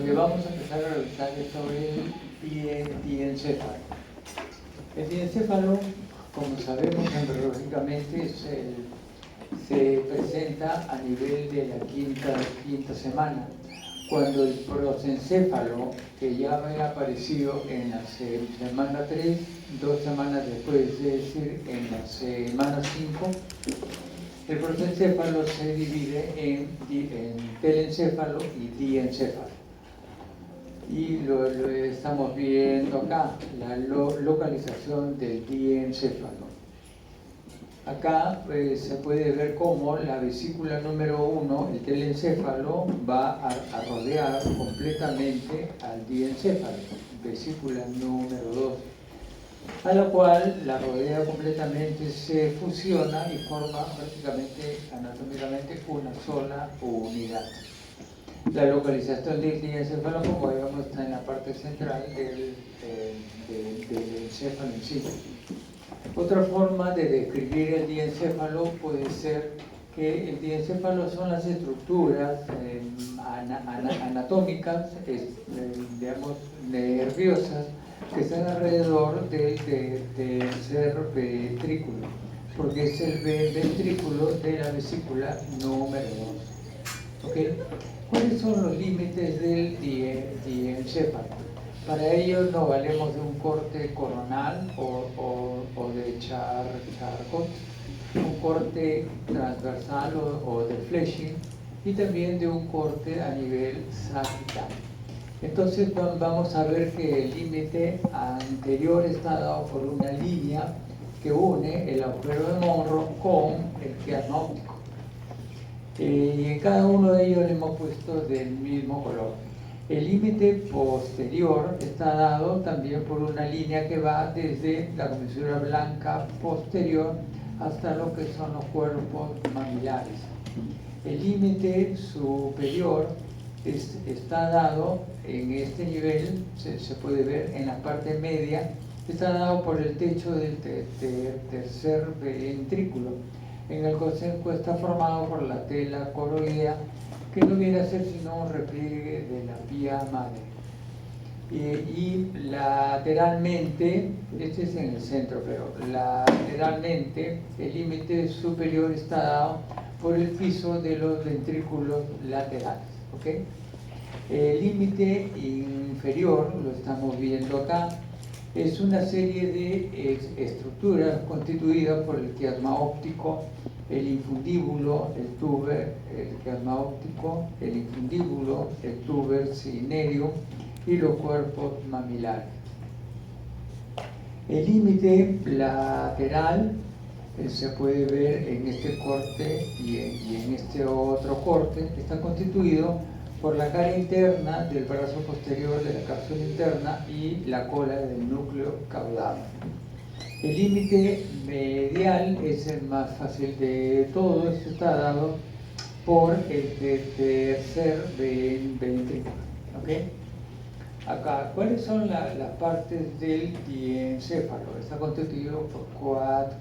donde vamos a empezar a revisar es sobre el diencéfalo. El diencéfalo, como sabemos embriológicamente, se presenta a nivel de la quinta semana, cuando el prosencéfalo, que ya había aparecido en la semana 3, 2 semanas después, es decir, en la semana 5, el prosencéfalo se divide en telencéfalo y diencéfalo. Y lo estamos viendo acá, la localización del diencéfalo. Acá se puede ver cómo la vesícula número 1, el telencéfalo, va a rodear completamente al diencéfalo, vesícula número 2, a la cual la rodea completamente, se fusiona y forma prácticamente anatómicamente una sola unidad. La localización del diencéfalo, como digamos, está en la parte central del encéfalo en sí. Otra forma de describir el diencéfalo puede ser que el diencéfalo son las estructuras anatómicas, digamos, nerviosas, que están alrededor del tercer ventrículo, porque es el ventrículo de la vesícula número 2. ¿Okay? ¿Cuáles son los límites del diencéfalo? Para ello nos valemos de un corte coronal o de Charcot, un corte transversal o de fleshing, y también de un corte a nivel sagital. Entonces vamos a ver que el límite anterior está dado por una línea que une el agujero de Monro con el quiasma óptico. Y en cada uno de ellos le hemos puesto del mismo color. El límite posterior está dado también por una línea que va desde la comisura blanca posterior hasta lo que son los cuerpos mamilares. El límite superior está dado en este nivel, se puede ver en la parte media, está dado por el techo del tercer ventrículo, en el cual está formado por la tela coroidea, que no viene a ser sino un repliegue de la pía madre. Y lateralmente, este es en el centro, pero lateralmente el límite superior está dado por el piso de los ventrículos laterales. ¿Okay? El límite inferior, lo estamos viendo acá, es una serie de estructuras constituidas por el quiasma óptico, el infundíbulo, el tuber, el quiasma óptico, el infundíbulo, el tuber cinerio y los cuerpos mamilares. El límite lateral se puede ver en este corte y en este otro corte, está constituido por la cara interna del brazo posterior de la cápsula interna y la cola del núcleo caudal. El límite medial es el más fácil de todos, está dado por el tercer ventrículo. ¿Okay? Acá, ¿cuáles son las partes del diencéfalo? Está constituido por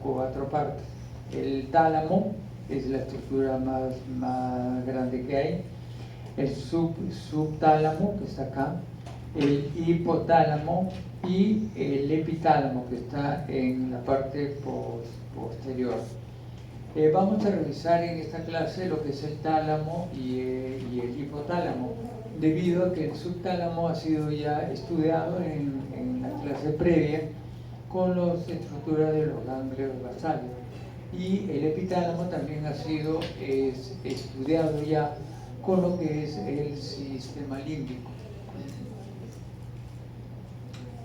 cuatro partes. El tálamo es la estructura más grande que hay. El subtálamo, que está acá, el hipotálamo y el epitálamo, que está en la parte posterior. Vamos a revisar en esta clase lo que es el tálamo y el hipotálamo, debido a que el subtálamo ha sido ya estudiado en la clase previa con las estructuras de los ganglios basales, y el epitálamo también ha sido estudiado ya con lo que es el sistema límbico.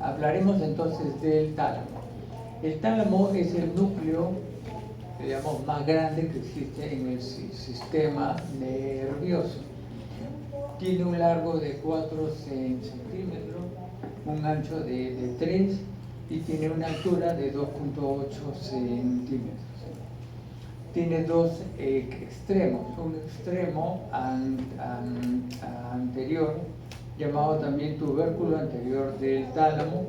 Hablaremos entonces del tálamo. El tálamo es el núcleo, digamos, más grande que existe en el sistema nervioso. Tiene un largo de 4 centímetros, un ancho de 3 y tiene una altura de 2.8 centímetros. Tiene dos extremos, un extremo anterior, llamado también tubérculo anterior del tálamo,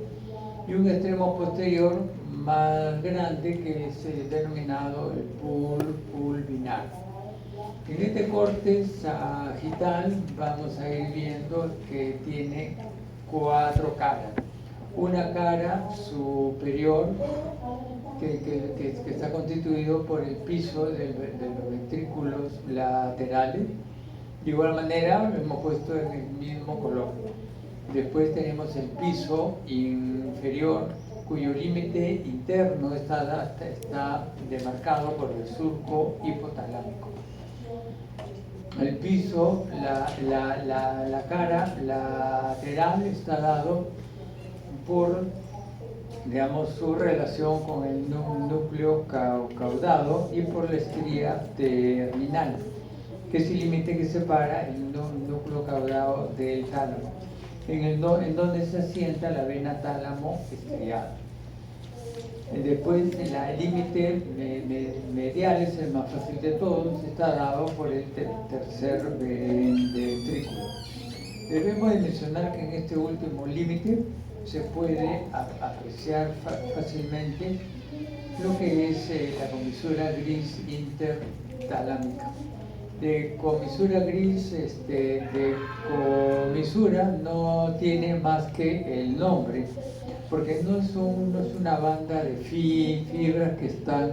y un extremo posterior más grande que es denominado el pulvinar. En este corte sagital vamos a ir viendo que tiene 4 caras. Una cara superior que está constituido por el piso de los ventrículos laterales. De igual manera lo hemos puesto en el mismo color. Después tenemos el piso inferior, cuyo límite interno está demarcado por el surco hipotalámico. El piso, la cara lateral está dado por, digamos, su relación con el núcleo caudado y por la estría terminal, que es el límite que separa el núcleo caudado del tálamo, en donde se asienta la vena tálamo estriada. Después, el límite medial es el más fácil de todos, está dado por el tercer ventrículo. Debemos de mencionar que en este último límite se puede apreciar fácilmente lo que es la comisura gris intertalámica. De comisura gris, de comisura no tiene más que el nombre, porque no es una banda de fibras que están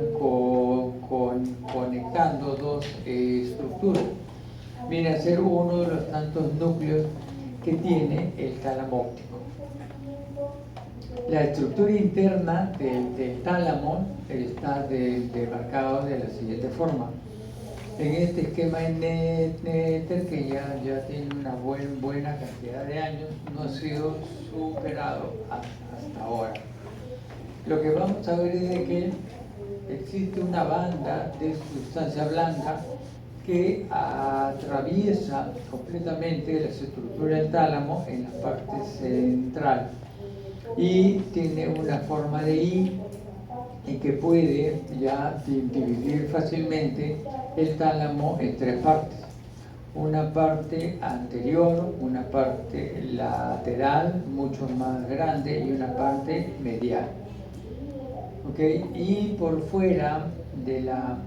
conectando dos estructuras. Viene a ser uno de los tantos núcleos que tiene el tálamo óptico. La estructura interna del tálamo está demarcada de la siguiente forma. En este esquema Netter, que ya tiene una buena cantidad de años, no ha sido superado hasta ahora. Lo que vamos a ver es de que existe una banda de sustancia blanca que atraviesa completamente la estructura del tálamo en la parte central y tiene una forma de I y que puede ya dividir fácilmente el tálamo en 3 partes. Una parte anterior, una parte lateral, mucho más grande, y una parte medial. ¿Okay? Y por fuera de la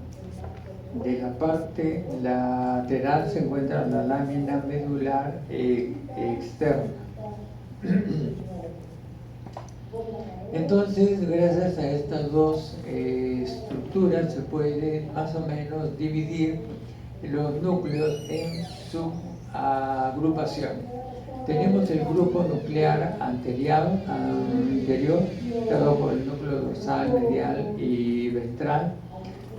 parte lateral se encuentra la lámina medular externa. Entonces, gracias a estas dos estructuras se puede más o menos dividir los núcleos en su agrupación. Tenemos el grupo nuclear anterior, dado por el núcleo dorsal, medial y ventral.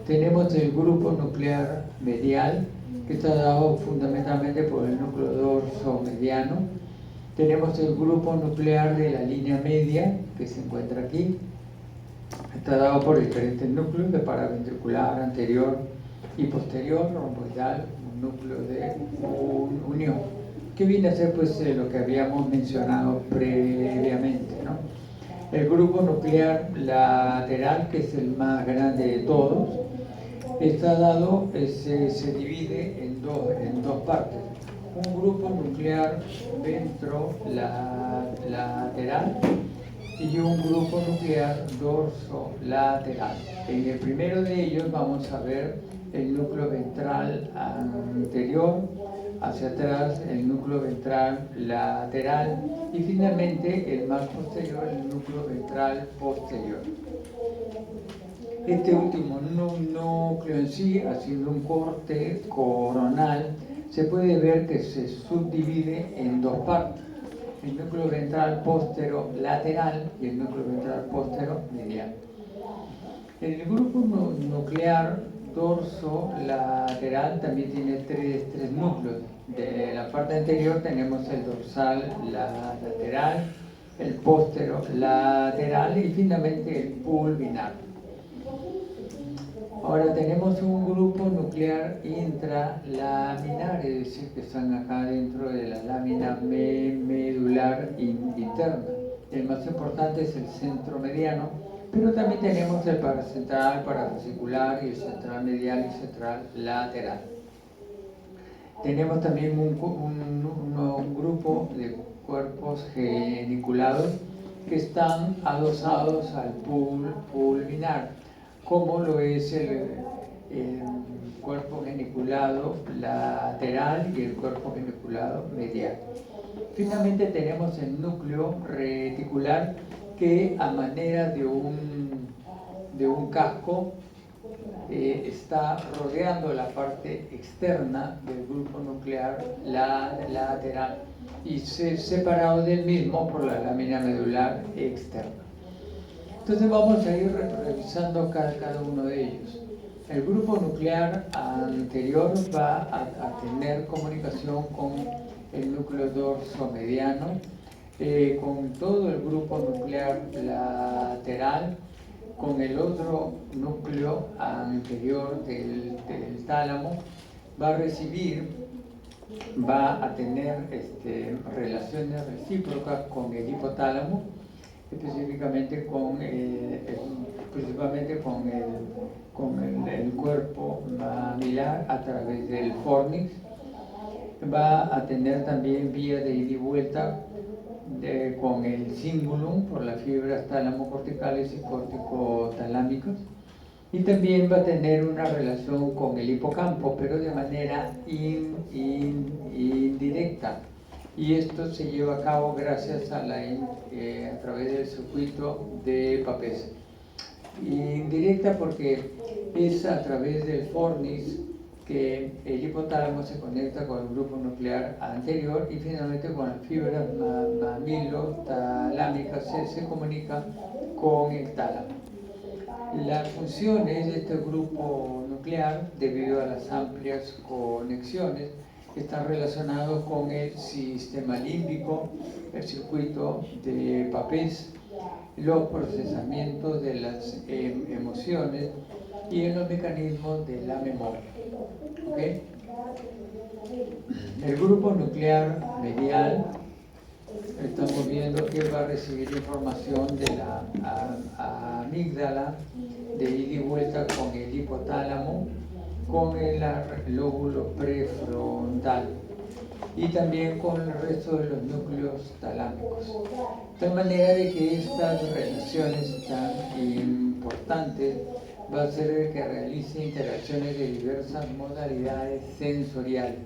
Tenemos el grupo nuclear medial, que está dado fundamentalmente por el núcleo dorso mediano. Tenemos el grupo nuclear de la línea media, que se encuentra aquí. Está dado por diferentes núcleos de paraventricular, anterior y posterior, romboidal, un núcleo de unión, que viene a ser pues lo que habíamos mencionado previamente, ¿no? El grupo nuclear lateral, que es el más grande de todos, está dado, se divide en dos partes. Un grupo nuclear ventrolateral y un grupo nuclear dorsolateral. En el primero de ellos vamos a ver el núcleo ventral anterior, hacia atrás el núcleo ventral lateral y finalmente el más posterior, el núcleo ventral posterior. Este último núcleo en sí, haciendo un corte coronal, se puede ver que se subdivide en 2 partes: el núcleo ventral póstero lateral y el núcleo ventral póstero medial. El grupo nuclear dorso-lateral también tiene tres núcleos. De la parte anterior tenemos el dorsal lateral, el póstero lateral y finalmente el pulvinar. Ahora tenemos un grupo nuclear intralaminar, es decir, que están acá dentro de la lámina medular interna. El más importante es el centro mediano, pero también tenemos el paracentral, parafascicular y el central medial y central lateral. Tenemos también un grupo de cuerpos geniculados que están adosados al pulvinar, como lo es cuerpo geniculado lateral y el cuerpo geniculado medial. Finalmente tenemos el núcleo reticular que a manera de un casco está rodeando la parte externa del grupo nuclear lateral y separado del mismo por la lámina medular externa. Entonces vamos a ir revisando cada uno de ellos. El grupo nuclear anterior va a tener comunicación con el núcleo dorsomediano, con todo el grupo nuclear lateral, con el otro núcleo anterior del tálamo, va a tener relaciones recíprocas con el hipotálamo, específicamente principalmente con el cuerpo mamilar a través del fornix. Va a tener también vía de ida y vuelta con el cingulum por las fibras tálamo-corticales y corticotalámicas, y también va a tener una relación con el hipocampo, pero de manera indirecta, y esto se lleva a cabo gracias a través del circuito de Papez. Indirecta porque es a través del fornix que el hipotálamo se conecta con el grupo nuclear anterior y finalmente con las fibras mamilotalámicas se comunica con el tálamo. Las funciones de este grupo nuclear, debido a las amplias conexiones, están relacionados con el sistema límbico, el circuito de Papez, los procesamientos de las emociones y en los mecanismos de la memoria. ¿Okay? El grupo nuclear medial, estamos viendo que va a recibir información de la amígdala de ida y vuelta con el hipotálamo, con el lóbulo prefrontal y también con el resto de los núcleos talámicos. De tal manera de que estas relaciones tan importantes va a hacer que realice interacciones de diversas modalidades sensoriales.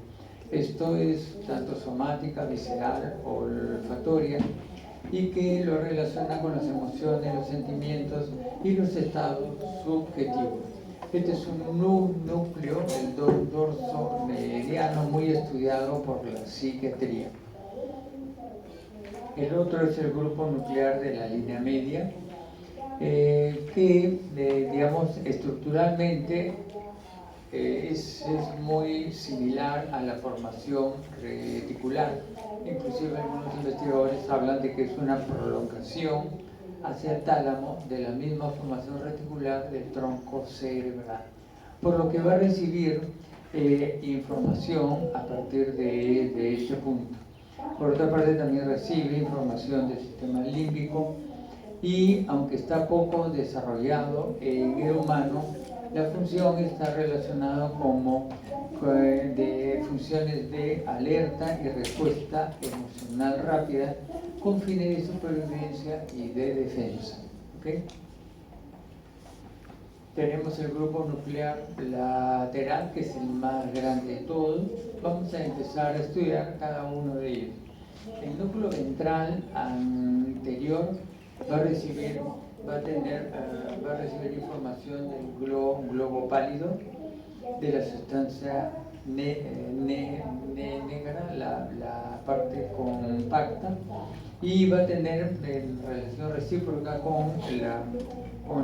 Esto es tanto somática, visceral, olfatoria, y que lo relaciona con las emociones, los sentimientos y los estados subjetivos. Este es un núcleo del dorso mediano muy estudiado por la psiquiatría. El otro es el grupo nuclear de la línea media, que digamos estructuralmente es muy similar a la formación reticular. Inclusive algunos investigadores hablan de que es una prolongación hacia el tálamo de la misma formación reticular del tronco cerebral, por lo que va a recibir información a partir de este punto. Por otra parte, también recibe información del sistema límbico y, aunque está poco desarrollado en el humano, la función está relacionada como de funciones de alerta y respuesta emocional rápida con fines de supervivencia y de defensa. ¿Okay? Tenemos el grupo nuclear lateral, que es el más grande de todos. Vamos a empezar a estudiar cada uno de ellos. El núcleo ventral anterior va a recibir información del globo pálido, de la sustancia negra, la parte compacta, y va a tener relación recíproca con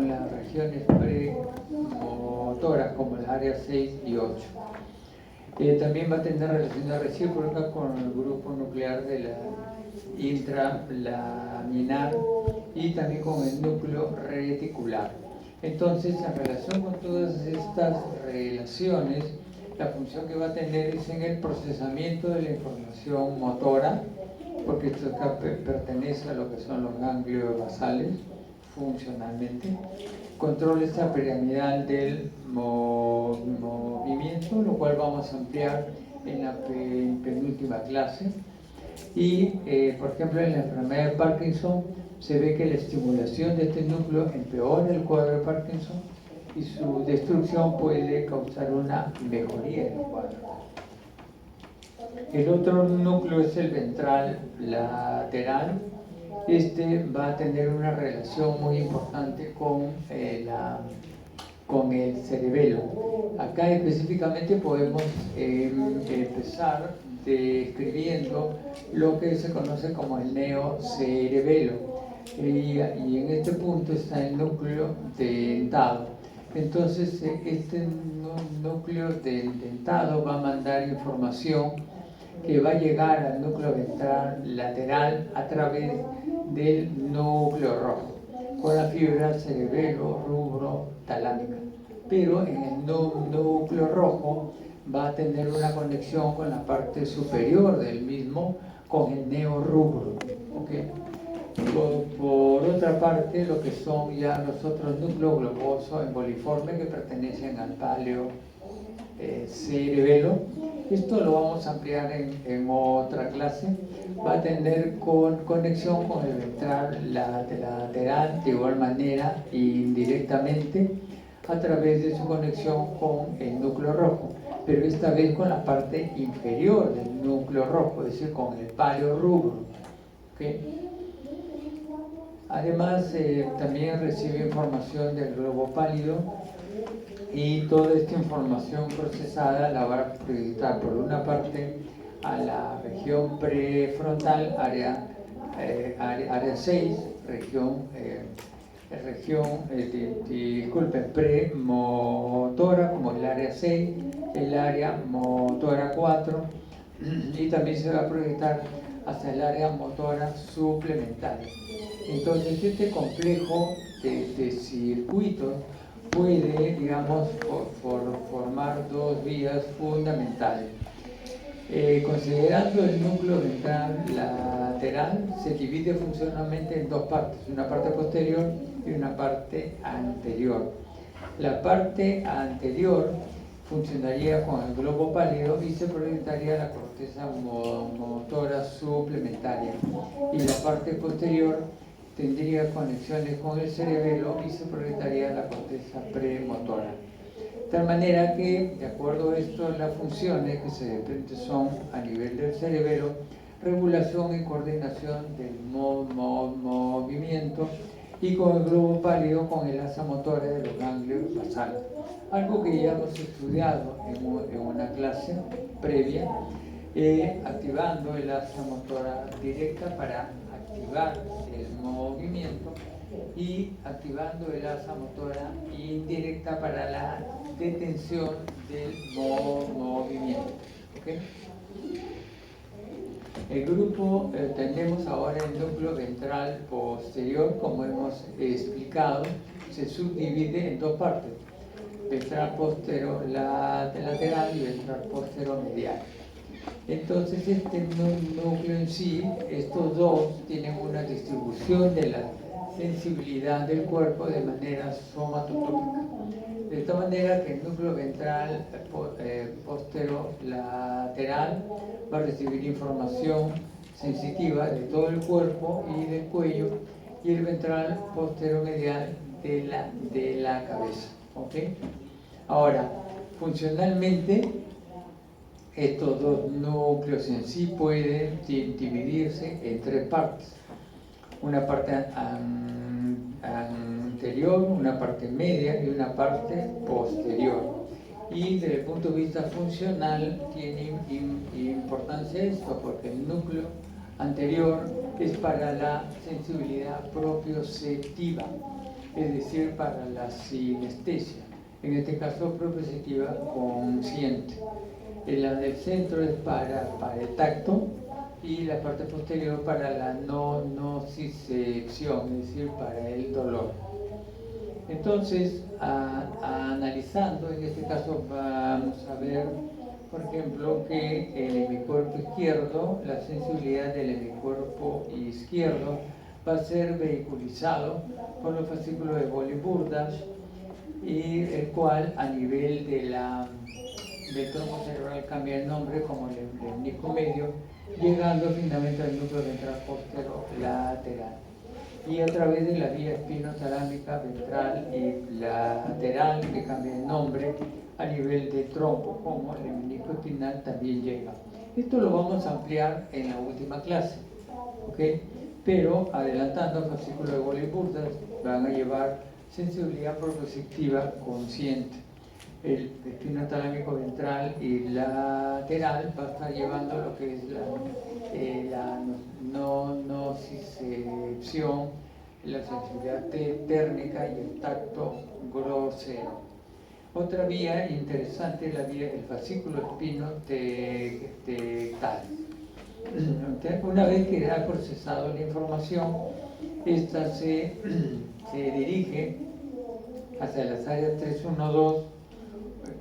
las regiones premotoras como el área 6 y 8. También va a tener relación recíproca con el grupo nuclear de la intralaminar y también con el núcleo reticular. Entonces, en relación con todas estas relaciones, la función que va a tener es en el procesamiento de la información motora, porque esto acá pertenece a lo que son los ganglios basales funcionalmente. Control piramidal del movimiento, lo cual vamos a ampliar en la penúltima clase. Y, por ejemplo, en la enfermedad de Parkinson se ve que la estimulación de este núcleo empeora el cuadro de Parkinson y su destrucción puede causar una mejoría en el cuadro. El otro núcleo es el ventral lateral. Este va a tener una relación muy importante con el cerebelo. Acá específicamente podemos empezar describiendo lo que se conoce como el neocerebelo. Y en este punto está el núcleo dentado. Entonces, este núcleo dentado va a mandar información que va a llegar al núcleo ventral lateral a través del núcleo rojo, con la fibra cerebelo rubro talámica. Pero en el núcleo rojo va a tener una conexión con la parte superior del mismo, con el neorrubro. ¿Okay? Por otra parte, lo que son ya los otros núcleos globosos emboliformes que pertenecen al paleo cerebelo. Esto lo vamos a ampliar en otra clase. Va a tener conexión con el ventral lateral de igual manera indirectamente a través de su conexión con el núcleo rojo, pero esta vez con la parte inferior del núcleo rojo, es decir, con el paleo rubro. ¿Okay? Además, también recibe información del globo pálido, y toda esta información procesada la va a proyectar por una parte a la región prefrontal, área 6, disculpen, premotora como el área 6, el área motora 4, y también se va a proyectar hacia el área motora suplementaria. Entonces este complejo de circuitos puede, digamos, formar dos vías fundamentales. Considerando el núcleo ventral lateral, se divide funcionalmente en dos partes, una parte posterior y una parte anterior. La parte anterior funcionaría con el globo pálido y se proyectaría la corteza motora suplementaria, y la parte posterior tendría conexiones con el cerebelo y se proyectaría la corteza premotora. De tal manera que, de acuerdo a esto, las funciones que se desprenden son, a nivel del cerebelo, regulación y coordinación del movimiento, y con el globo pálido con el asa motora de los ganglios basales. Algo que ya hemos estudiado en una clase previa, activando el asa motora directa para activar el movimiento y activando el asa motora indirecta para la detención del movimiento. ¿Okay? El grupo, tenemos ahora el núcleo ventral posterior, como hemos explicado, se subdivide en dos partes: ventral postero lateral y ventral postero medial. Entonces este núcleo en sí, estos dos tienen una distribución de la sensibilidad del cuerpo de manera somatotópica. De esta manera que el núcleo ventral posterolateral va a recibir información sensitiva de todo el cuerpo y del cuello, y el ventral posteromedial de la cabeza. ¿Okay? Ahora, funcionalmente, estos dos núcleos en sí pueden dividirse en tres partes: una parte anterior, una parte media y una parte posterior. Y desde el punto de vista funcional tiene importancia esto, porque el núcleo anterior es para la sensibilidad propioceptiva, es decir, para la sinestesia, en este caso propioceptiva consciente. La del centro es para el tacto, y la parte posterior para la nocicepción, es decir, para el dolor. Entonces, analizando, en este caso vamos a ver, por ejemplo, que el hemicuerpo izquierdo, la sensibilidad del hemicuerpo izquierdo va a ser vehiculizado por los fascículos de Bowley-Burdas, y el cual a nivel del tronco cerebral cambia el nombre como el menisco medio, llegando finalmente al núcleo ventral posterolateral. y a través de la vía espinotalámica ventral y lateral, que cambia de nombre, a nivel de tronco, como el menisco espinal también llega. Esto lo vamos a ampliar en la última clase, ¿ok? Pero adelantando, fascículo de Wöhler-Burdas van a llevar sensibilidad proprioceptiva consciente. El espinotalámico ventral y lateral va a estar llevando lo que es la nocicepción, la sensibilidad térmica y el tacto grosero. Otra vía interesante es la vía del fascículo espino-tectal. Una vez que ha procesado la información, esta se dirige hacia las áreas 312,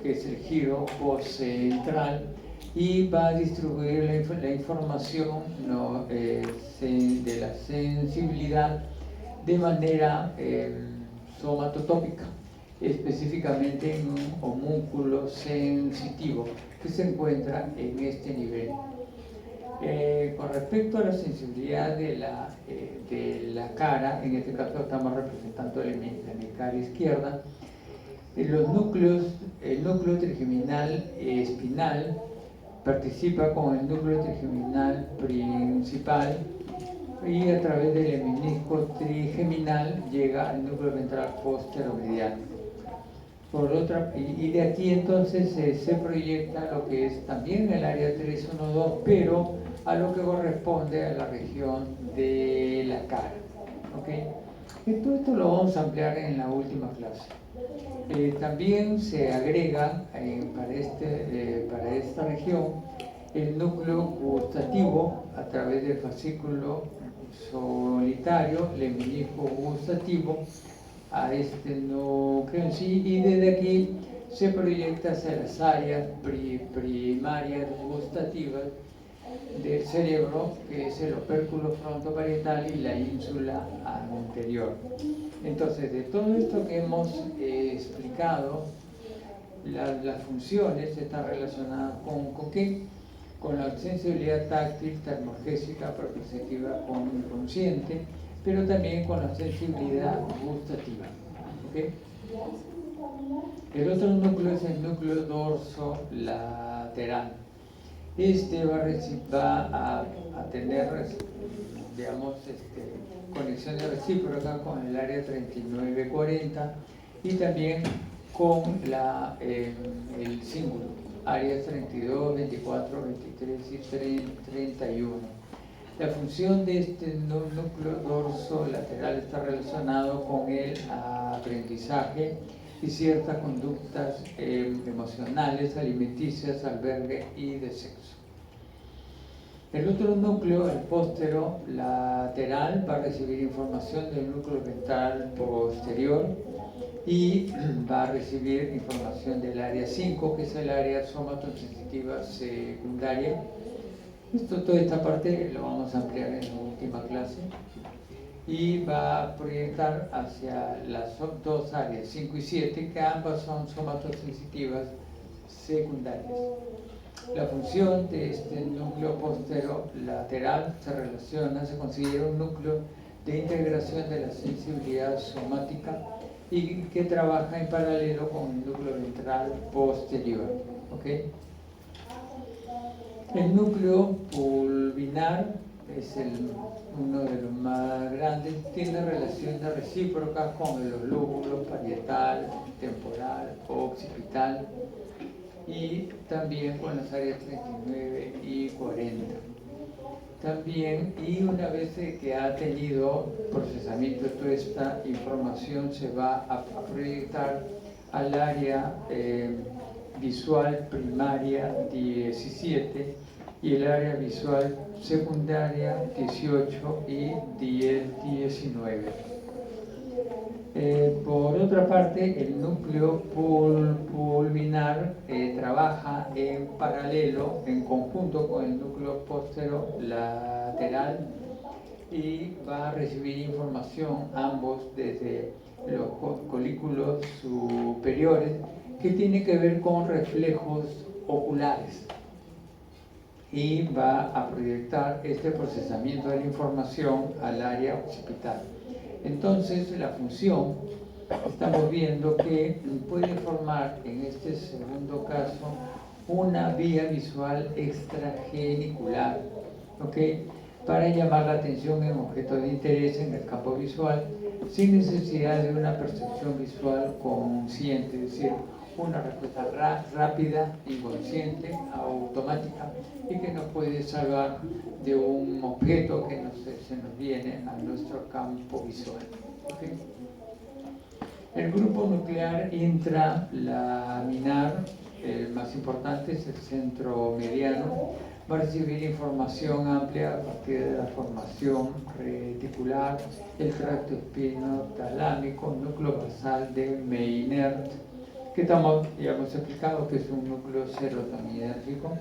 que es el giro postcentral, y va a distribuir la información de la sensibilidad de manera somatotópica, específicamente en un homúnculo sensitivo que se encuentra en este nivel. Con respecto a la sensibilidad de la cara, en este caso estamos representando la hemicara izquierda, el núcleo trigeminal espinal participa con el núcleo trigeminal principal y a través del menisco trigeminal llega al núcleo ventral posteromediano. Y de aquí entonces se proyecta lo que es también el área 312, pero a lo que corresponde a la región de la cara. ¿Okay? Todo esto lo vamos a ampliar en la última clase. También se agrega para esta región el núcleo gustativo a través del fascículo solitario, el menisco gustativo, a este núcleo en sí, y desde aquí se proyecta hacia las áreas primarias gustativas del cerebro, que es el opérculo frontoparietal y la ínsula anterior. Entonces, de todo esto que hemos explicado, las funciones están relacionadas ¿con qué? Con la sensibilidad táctil, termogésica, proprioceptiva, consciente, pero también con la sensibilidad gustativa. ¿Okay? El otro núcleo es el núcleo dorsolateral. Este va a tener, digamos, conexiones recíprocas con el área 3940 y también con el cíngulo, áreas 32, 24, 23 y 31. La función de este núcleo dorsolateral está relacionado con el aprendizaje y ciertas conductas emocionales, alimenticias, albergue y de sexo. El otro núcleo, el posterolateral, va a recibir información del núcleo ventral posterior y va a recibir información del área 5, que es el área somatosensitiva secundaria. Toda esta parte lo vamos a ampliar en la última clase, y va a proyectar hacia las dos áreas 5 y 7, que ambas son somatosensitivas secundarias. La función de este núcleo posterolateral se considera un núcleo de integración de la sensibilidad somática y que trabaja en paralelo con el núcleo ventral posterior. ¿Okay? El núcleo pulvinar es uno de los más grandes, tiene relaciones recíprocas con los lóbulos parietal, temporal, occipital, y también con las áreas 39 y 40. También, y una vez que ha tenido procesamiento de toda esta información, se va a proyectar al área visual primaria 17 y el área visual secundaria 18 y 19. Por otra parte, el núcleo pulvinar trabaja en paralelo, en conjunto con el núcleo posterolateral, y va a recibir información ambos desde los colículos superiores, que tiene que ver con reflejos oculares, y va a proyectar este procesamiento de la información al área occipital. Entonces la función, estamos viendo que puede formar en este segundo caso una vía visual extragenicular, ¿ok? Para llamar la atención en objetos de interés en el campo visual sin necesidad de una percepción visual consciente, es decir, una respuesta rápida, inconsciente, automática y que nos puede salvar de un objeto que se nos viene a nuestro campo visual. ¿Okay? El grupo nuclear intralaminar, el más importante es el centro mediano, va a recibir información amplia a partir de la formación reticular, el tracto espinotalámico, núcleo basal de Meynert, que ya hemos explicado que es un núcleo serotoninérgico,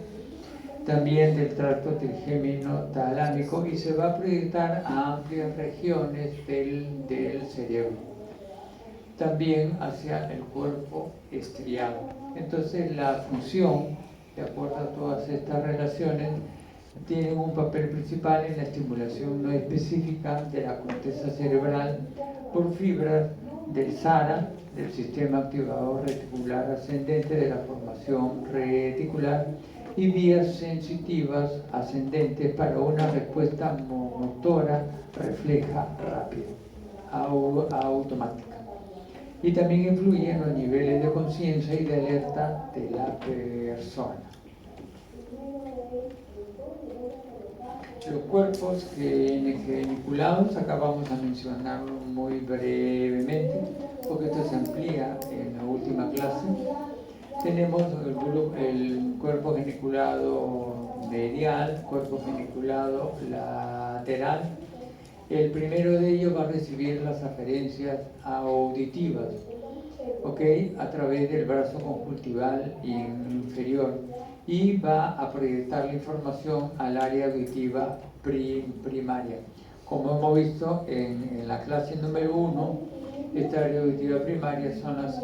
también del tracto trigémino talámico, y se va a proyectar a amplias regiones del cerebro, también hacia el cuerpo estriado. Entonces la función, de acuerdo a todas estas relaciones, tiene un papel principal en la estimulación no específica de la corteza cerebral por fibras del SARA, del sistema activador reticular ascendente de la formación reticular, y vías sensitivas ascendentes para una respuesta motora refleja rápida, automática. Y también influye en los niveles de conciencia y de alerta de la persona. Los cuerpos geniculados, acá vamos a mencionarlo muy brevemente, porque esto se amplía en la última clase. Tenemos el cuerpo geniculado medial, cuerpo geniculado lateral. El primero de ellos va a recibir las aferencias auditivas, ¿ok? A través del brazo conjuntival inferior, y va a proyectar la información al área auditiva primaria. Como hemos visto en la clase número 1, esta área auditiva primaria son los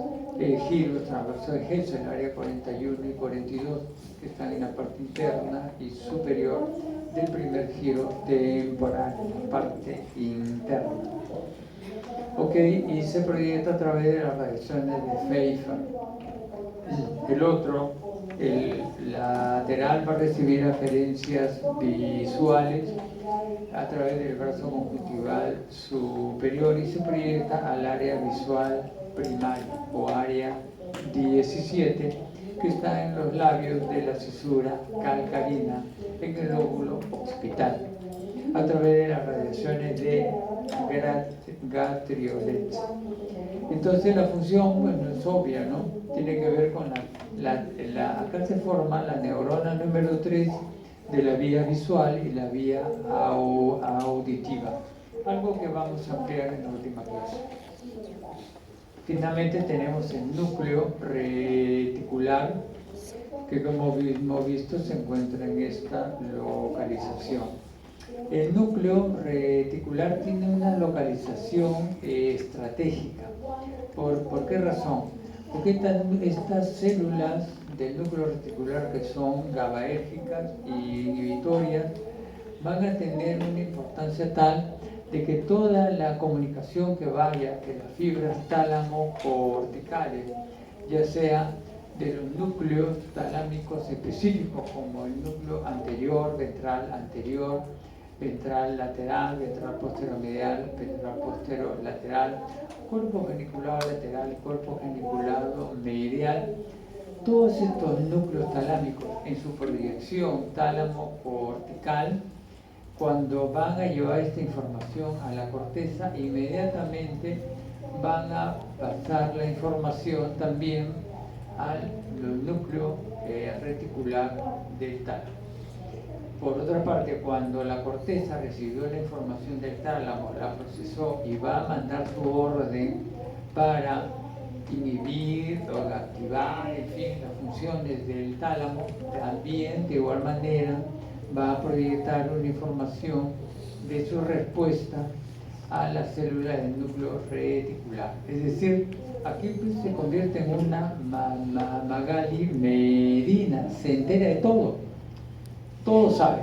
giros transversos de Hessel, el área 41 y 42, que están en la parte interna y superior del primer giro temporal, en la parte interna. Ok, y se proyecta a través de las radiaciones de Pfeiffer. El otro, el lateral, va a recibir aferencias visuales a través del brazo conjuntival superior y se proyecta al área visual primaria o área 17, que está en los labios de la cisura calcarina en el lóbulo occipital, a través de las radiaciones de Gatriolet. Entonces la función, bueno, es obvia, ¿no? Tiene que ver con acá se forma la neurona número 3 de la vía visual y la vía auditiva, algo que vamos a ampliar en la última clase. Finalmente tenemos el núcleo reticular, que como hemos visto se encuentra en esta localización. El núcleo reticular tiene una localización estratégica. ¿Por qué razón? Porque estas células del núcleo reticular, que son GABAérgicas y inhibitorias, van a tener una importancia tal de que toda la comunicación que vaya de las fibras tálamo-corticales, ya sea de los núcleos talámicos específicos como el núcleo anterior, ventral lateral, ventral posteromedial, ventral posterolateral, cuerpo geniculado lateral, cuerpo geniculado medial, todos estos núcleos talámicos en su proyección tálamo-cortical, cuando van a llevar esta información a la corteza, inmediatamente van a pasar la información también al núcleo reticular del tálamo. Por otra parte, cuando la corteza recibió la información del tálamo, la procesó y va a mandar su orden para inhibir o activar, en fin, las funciones del tálamo, también de igual manera va a proyectar una información de su respuesta a la célula del núcleo reticular. Es decir, aquí se convierte en una Magali Medina, se entera de todo sabe,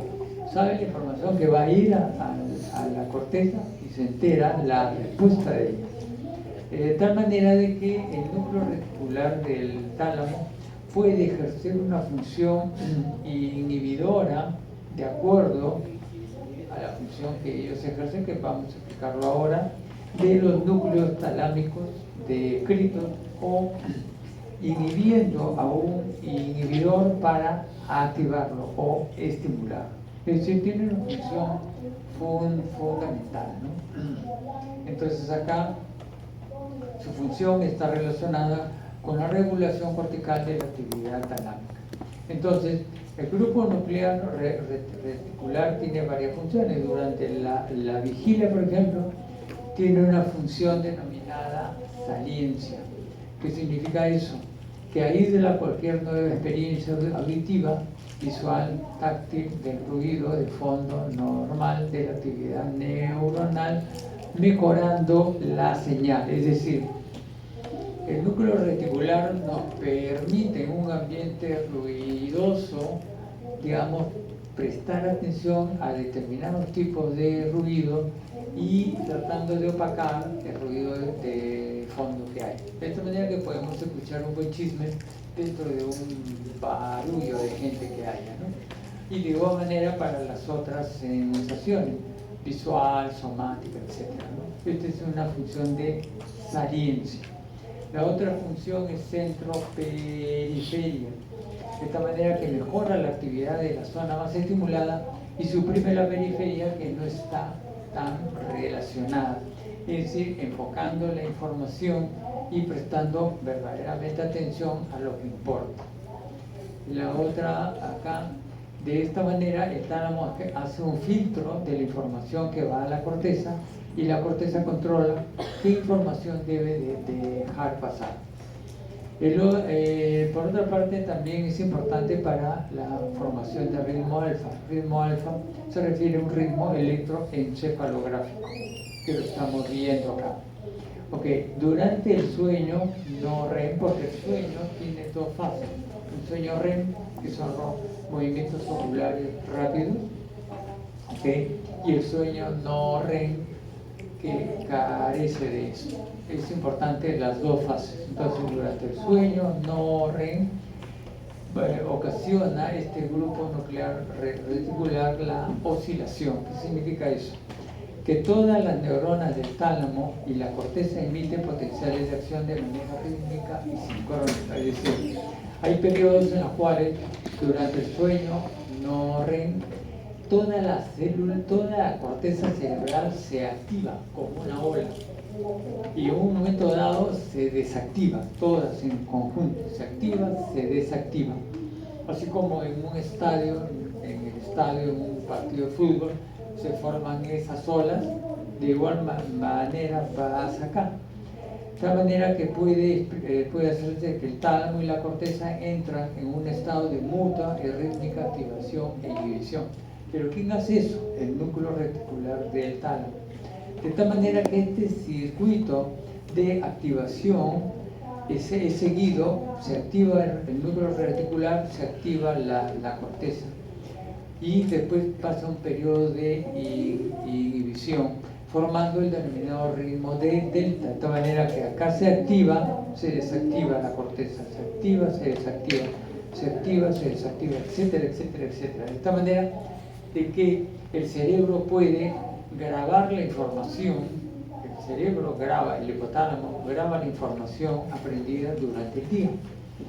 sabe la información que va a ir a la corteza y se entera la respuesta de ella. De tal manera de que el núcleo reticular del tálamo puede ejercer una función inhibidora de acuerdo a la función que ellos ejercen, que vamos a explicarlo ahora, de los núcleos talámicos descritos, o inhibiendo a un inhibidor para activarlo o estimularlo. Es decir, tiene una función fundamental, ¿no? Entonces acá su función está relacionada con la regulación cortical de la actividad talámica. Entonces, el grupo nuclear reticular tiene varias funciones. Durante la vigilia, por ejemplo, tiene una función denominada saliencia. ¿Qué significa eso? Que aísla cualquier nueva experiencia auditiva, visual, táctil, del ruido de fondo normal de la actividad neuronal, mejorando la señal. Es decir, el núcleo reticular nos permite en un ambiente ruidoso, digamos, prestar atención a determinados tipos de ruido y tratando de opacar el ruido de fondo que hay. De esta manera que podemos escuchar un buen chisme dentro de un barullo de gente que haya, ¿no? Y de igual manera para las otras sensaciones, visual, somática, etc., ¿no? Esta es una función de saliencia. La otra función es centro-periferia, de esta manera que mejora la actividad de la zona más estimulada y suprime la periferia que no está tan relacionada, es decir, enfocando la información y prestando verdaderamente atención a lo que importa. La otra acá, de esta manera el tálamo hace un filtro de la información que va a la corteza y la corteza controla qué información debe de dejar pasar. Por otra parte, también es importante para la formación de ritmo alfa. Ritmo alfa se refiere a un ritmo electroencefalográfico, que lo estamos viendo acá. Okay. Durante el sueño no REM, porque el sueño tiene dos fases. Un sueño REM, que son los movimientos oculares rápidos, ¿okay? Y el sueño no REM, que carece de eso. Es importante las dos fases. Entonces, durante el sueño no REM ocasiona este grupo nuclear reticular la oscilación. ¿Qué significa eso? Que todas las neuronas del tálamo y la corteza emiten potenciales de acción de manera rítmica y sincrónica. Es decir, hay periodos en los cuales durante el sueño no REM toda la célula, toda la corteza cerebral se activa como una ola y en un momento dado se desactiva, todas en conjunto, se activa, se desactiva. Así como en un estadio, en un partido de fútbol, se forman esas olas, de igual manera pasa acá. De tal manera que puede hacerse que el tálamo y la corteza entran en un estado de mutua y rítmica activación e inhibición. Pero ¿quién hace eso? El núcleo reticular del tálamo. De tal manera que este circuito de activación es seguido, se activa el núcleo reticular, se activa la corteza y después pasa un periodo de inhibición, formando el denominado ritmo de delta, de tal manera que acá se activa, se desactiva la corteza, se activa, se desactiva, se activa, se desactiva, etcétera, etcétera, etcétera. De esta manera de que el cerebro puede grabar la información, el cerebro graba, el hipotálamo graba la información aprendida durante el día.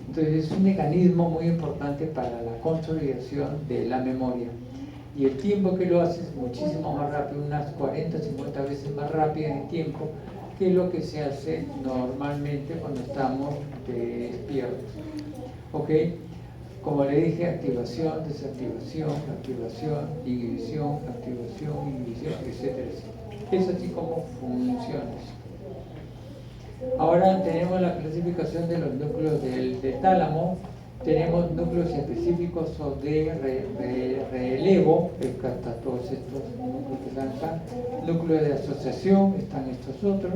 Entonces es un mecanismo muy importante para la consolidación de la memoria. Y el tiempo que lo hace es muchísimo más rápido, unas 40, 50 veces más rápido en el tiempo que lo que se hace normalmente cuando estamos despiertos. ¿Ok? Como le dije, activación, desactivación, activación, inhibición, activación, inhibición, etcétera, etcétera. Es así como funciona. Ahora tenemos la clasificación de los núcleos del tálamo. Tenemos núcleos específicos o de relevo, están todos estos núcleos que están acá. Núcleos de asociación, están estos otros.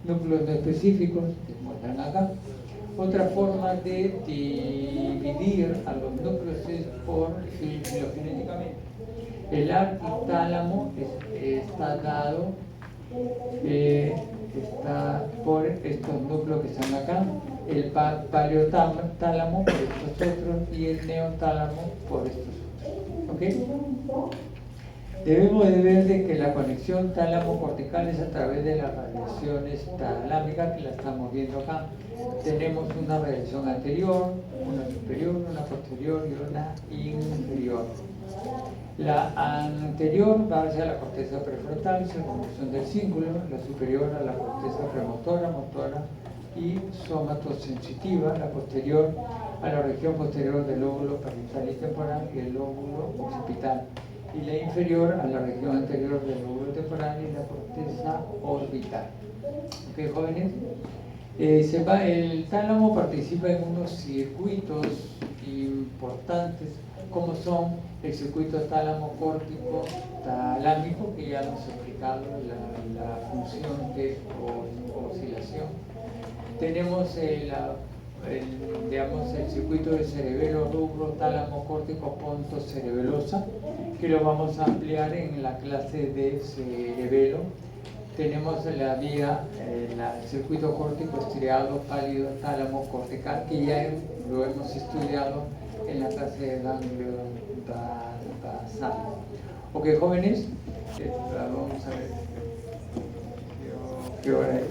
Núcleos no específicos, que muestran acá. Otra forma de dividir a los núcleos es por filogenéticamente. El arquitálamo está dado está por estos núcleos que están acá, el paleotálamo por estos otros y el neotálamo por estos otros. ¿Ok? Debemos de ver de que la conexión tálamo-cortical es a través de las radiaciones talámicas que la estamos viendo acá. Tenemos una radiación anterior, una superior, una posterior y una inferior. La anterior va hacia la corteza prefrontal, circunvolución del cíngulo, la superior a la corteza premotora, motora y somatosensitiva, la posterior a la región posterior del lóbulo parietal y temporal y el lóbulo occipital, y la inferior a la región anterior del lóbulo temporal y la corteza orbital. ¿Ok, jóvenes? El tálamo participa en unos circuitos importantes, como son el circuito tálamo-córtico talámico, que ya nos ha explicado la función de oscilación. Tenemos el circuito de cerebelo rubro tálamo córtico ponto cerebelosa, que lo vamos a ampliar en la clase de cerebelo. Tenemos la vía, el circuito córtico estriado pálido tálamo cortical, que ya lo hemos estudiado en la clase de ganglio basal. Ok, jóvenes, vamos a ver qué hora es.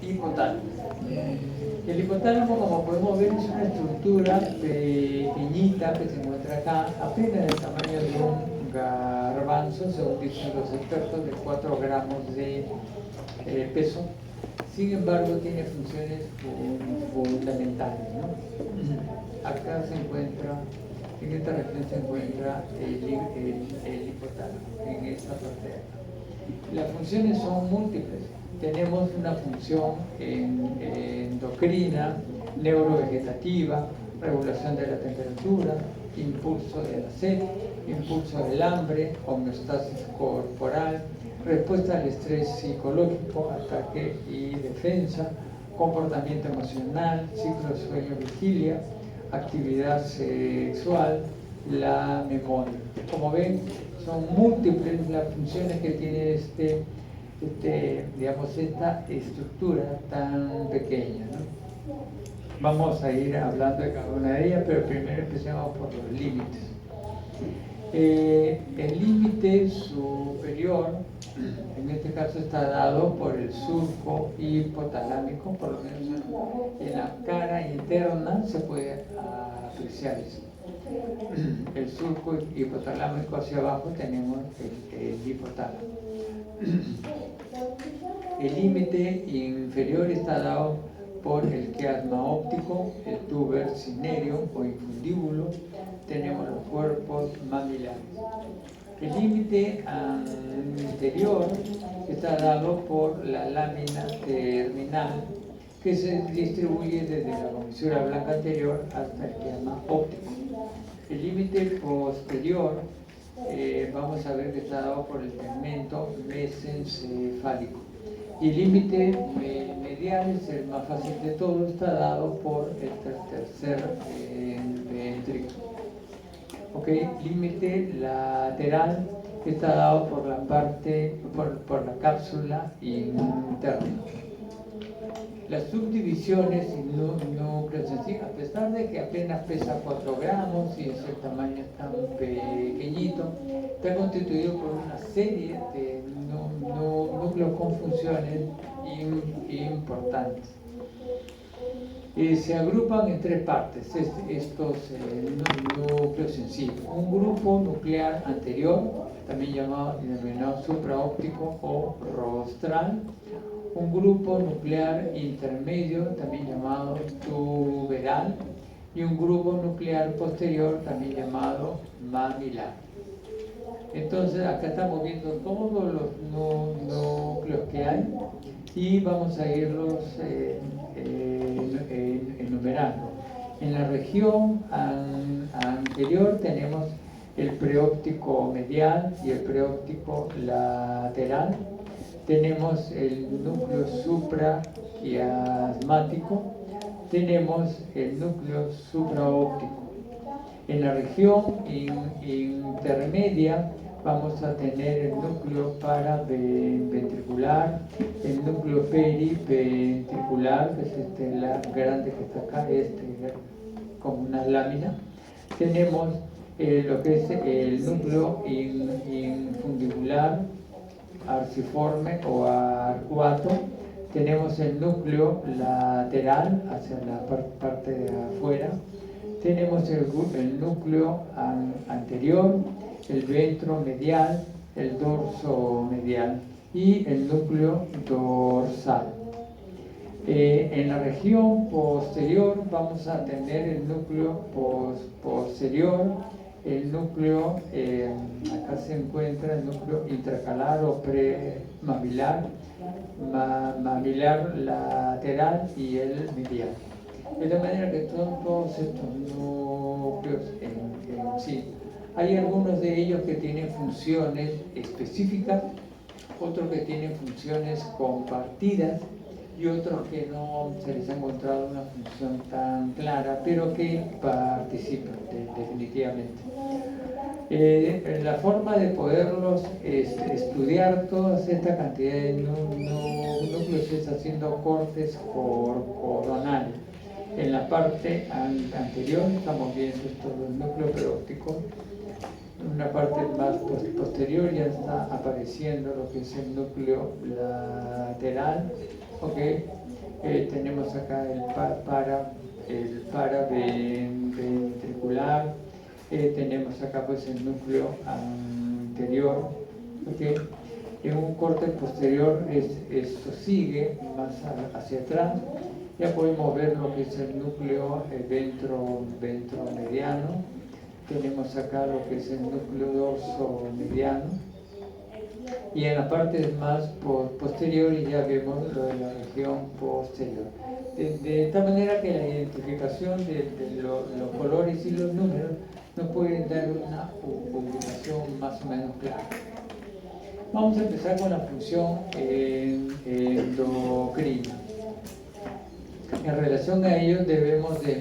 Hipotálamo. El hipotálamo, como podemos ver, es una estructura pequeñita que se encuentra acá, apenas del tamaño de un garbanzo, según dicen los expertos, de 4 gramos de peso. Sin embargo, tiene funciones fundamentales, ¿no? Acá se encuentra, en esta región se encuentra el hipotálamo, en esta parte de acá. Las funciones son múltiples. Tenemos una función endocrina, neurovegetativa, regulación de la temperatura, impulso de la sed, impulso del hambre, homeostasis corporal, respuesta al estrés psicológico, ataque y defensa, comportamiento emocional, ciclo de sueño-vigilia, actividad sexual, la memoria. Como ven, son múltiples las funciones que tiene esta estructura tan pequeña, ¿no? Vamos a ir hablando de cada una de ellas, pero primero empecemos por los límites. El límite superior, en este caso, está dado por el surco hipotalámico, por lo menos en la cara interna se puede apreciar eso. El surco hipotalámico hacia abajo tenemos el hipotálamo. El límite inferior está dado por el quiasma óptico, el tuber cinerio o infundíbulo. Tenemos los cuerpos mamilares. El límite anterior está dado por la lámina terminal, que se distribuye desde la comisura blanca anterior hasta el quiasma óptico. El límite posterior vamos a ver que está dado por el tegmento mesencefálico. Y el límite medial, es el más fácil de todo, está dado por el tercer ventrículo. Ok, límite lateral está dado por la parte, por la cápsula interna. Las subdivisiones y núcleos en sí, a pesar de que apenas pesa 4 gramos y ese tamaño tan pequeñito, está constituido por una serie de núcleos con funciones importantes. Se agrupan en 3 partes estos núcleos en sí. Un grupo nuclear anterior, también denominado supraóptico o rostral. Un grupo nuclear intermedio, también llamado tuberal, y un grupo nuclear posterior, también llamado mamilar. Entonces, acá estamos viendo todos los núcleos que hay y vamos a irlos enumerando. En la región anterior tenemos el preóptico medial y el preóptico lateral. tenemos el núcleo supraquiasmático, tenemos el núcleo supraóptico. En la región intermedia vamos a tener el núcleo paraventricular, el núcleo periventricular, que es este la grande que está acá, como una lámina. Tenemos lo que es el núcleo infundibular, arciforme o arcuato. Tenemos el núcleo lateral hacia la parte de afuera. Tenemos el núcleo anterior, el ventro medial, el dorso medial y el núcleo dorsal. En la región posterior vamos a tener el núcleo posterior, el núcleo, acá se encuentra el núcleo intracalar o premaxilar, maxilar lateral y el medial. De tal manera que todos estos núcleos en sí, hay algunos de ellos que tienen funciones específicas, otros que tienen funciones compartidas y otros que no se les ha encontrado una función tan clara, pero que participan definitivamente. La forma de poderlos estudiar toda esta cantidad de núcleos es haciendo cortes coronales. En la parte anterior estamos viendo estos dos núcleos perópticos. En una parte más posterior ya está apareciendo lo que es el núcleo lateral. Okay. Tenemos acá el paraventricular, tenemos acá pues el núcleo anterior. Okay. En un corte posterior esto sigue más hacia atrás. Ya podemos ver lo que es el núcleo ventromediano. Tenemos acá lo que es el núcleo dorsomediano. Y en la parte más posterior ya vemos lo de la región posterior. De tal manera que la identificación de los colores y los números nos pueden dar una ubicación más o menos clara. Vamos a empezar con la función endocrina. En relación a ello debemos de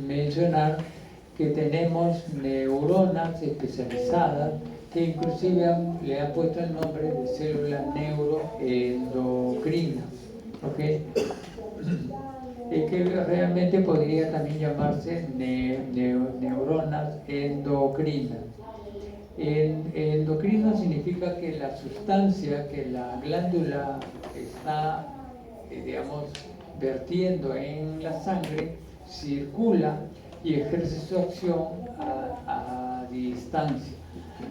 mencionar que tenemos neuronas especializadas que inclusive le han puesto el nombre de célula neuroendocrina, ¿okay? Que realmente podría también llamarse neuronas endocrinas. Endocrino significa que la sustancia que la glándula está, digamos, vertiendo en la sangre circula y ejerce su acción a distancia.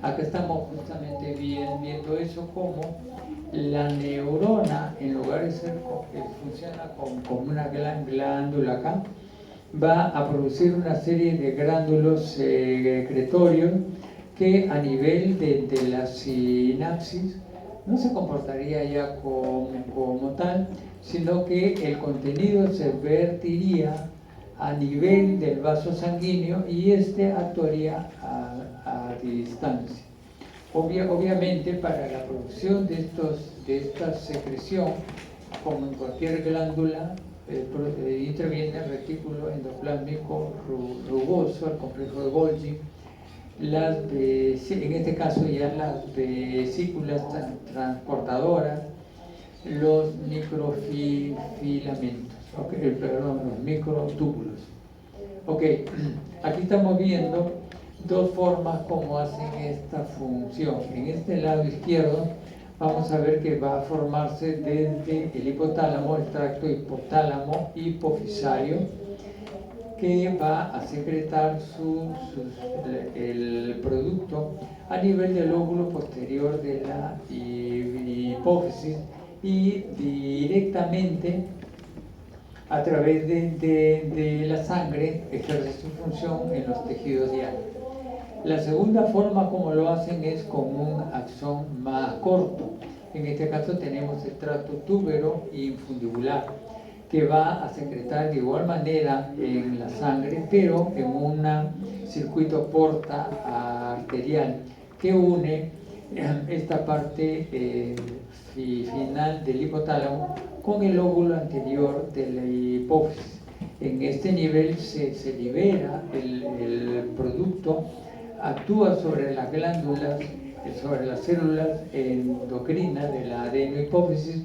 Acá estamos justamente viendo eso, como la neurona, en lugar de ser que funciona como una glándula acá, va a producir una serie de gránulos secretorios que a nivel de la sinapsis no se comportaría ya como tal, sino que el contenido se vertiría a nivel del vaso sanguíneo y actuaría a distancia. Obviamente, para la producción de esta secreción, como en cualquier glándula, interviene el retículo endoplásmico rugoso, el complejo de Golgi, en este caso ya las vesículas transportadoras, los microfilamentos, los microtúbulos. Ok, aquí estamos viendo dos formas como hacen esta función. En este lado izquierdo vamos a ver que va a formarse desde el hipotálamo, el tracto hipotálamo hipofisario, que va a secretar el producto a nivel del lóbulo posterior de la hipófisis y directamente a través de la sangre ejerce su función en los tejidos diarios. La segunda forma como lo hacen es con un axón más corto. En este caso tenemos el tracto túbero infundibular, que va a secretar de igual manera en la sangre, pero en un circuito porta arterial que une esta parte final del hipotálamo con el lóbulo anterior de la hipófisis. En este nivel se libera el producto, actúa sobre las glándulas, sobre las células endocrinas de la adenohipófisis,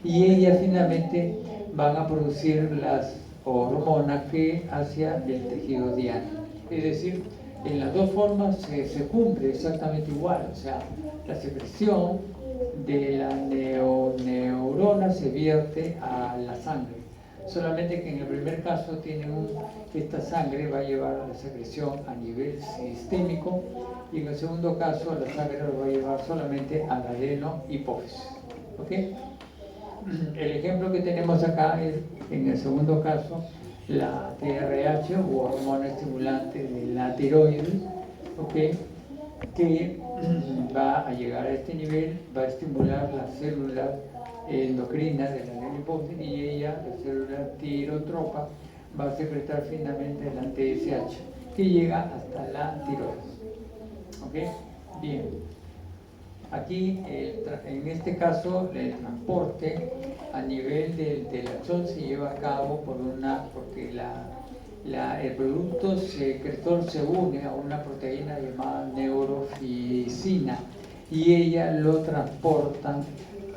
y ellas finalmente van a producir las hormonas que hacia el tejido diana. Es decir, en las dos formas se cumple exactamente igual, o sea, la secreción de la neurona se vierte a la sangre. Solamente que en el primer caso esta sangre va a llevar a la secreción a nivel sistémico, y en el segundo caso la sangre lo va a llevar solamente a la adenohipófisis. ¿Ok? El ejemplo que tenemos acá es, en el segundo caso, la TRH o hormona estimulante de la tiroides, ¿ok?, que va a llegar a este nivel, va a estimular las células endocrinas de la adenohipófisis, y ella, la célula tirotropa, va a secretar finalmente la TSH, que llega hasta la tiroides. ¿Ok? Bien. Aquí, en este caso, el transporte a nivel del axón se lleva a cabo porque el producto secretor se une a una proteína llamada neurofisina, y ella lo transporta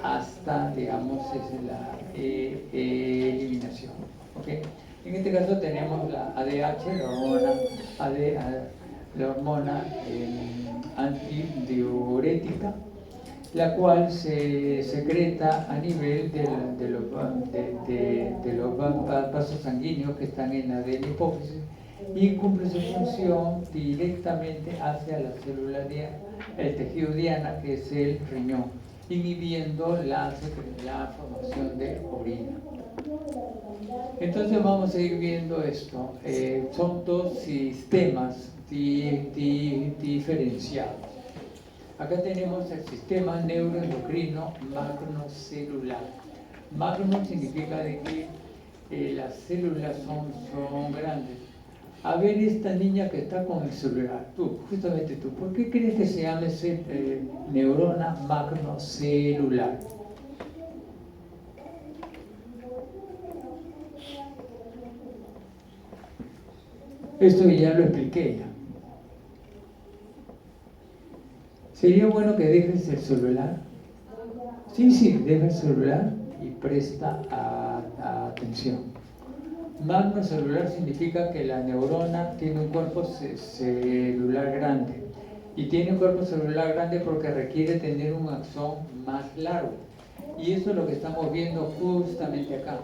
hasta, digamos, la eliminación. ¿Okay? En este caso tenemos la ADH, la hormona antidiurética, la cual se secreta a nivel de los vasos sanguíneos que están en la adenohipófisis, y cumple su función directamente hacia la célula el tejido diana, que es el riñón, inhibiendo la formación de orina. Entonces vamos a ir viendo esto. Son dos sistemas diferenciados. Acá tenemos el sistema neuroendocrino macrocelular. Macro significa de que las células son grandes. A ver, esta niña que está con el celular, justamente tú, ¿por qué crees que se llama neurona macrocelular? Esto ya lo expliqué ya. ¿Sería bueno que dejes el celular? Sí, deja el celular y presta atención. Macrocelular significa que la neurona tiene un cuerpo celular grande. Y tiene un cuerpo celular grande porque requiere tener un axón más largo. Y eso es lo que estamos viendo justamente acá.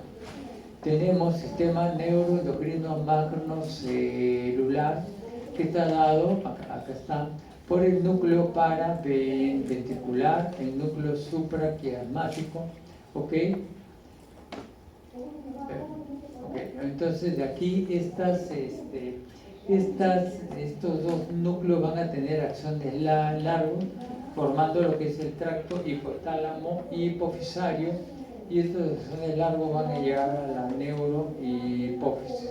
Tenemos sistema neuroendocrino macrocelular, que está dado, acá está, por el núcleo paraventricular, el núcleo supraquiasmático, ¿ok? Entonces de aquí estos dos núcleos van a tener acciones largos, formando lo que es el tracto hipotálamo hipofisario, y estos acciones largos van a llegar a la neurohipófisis,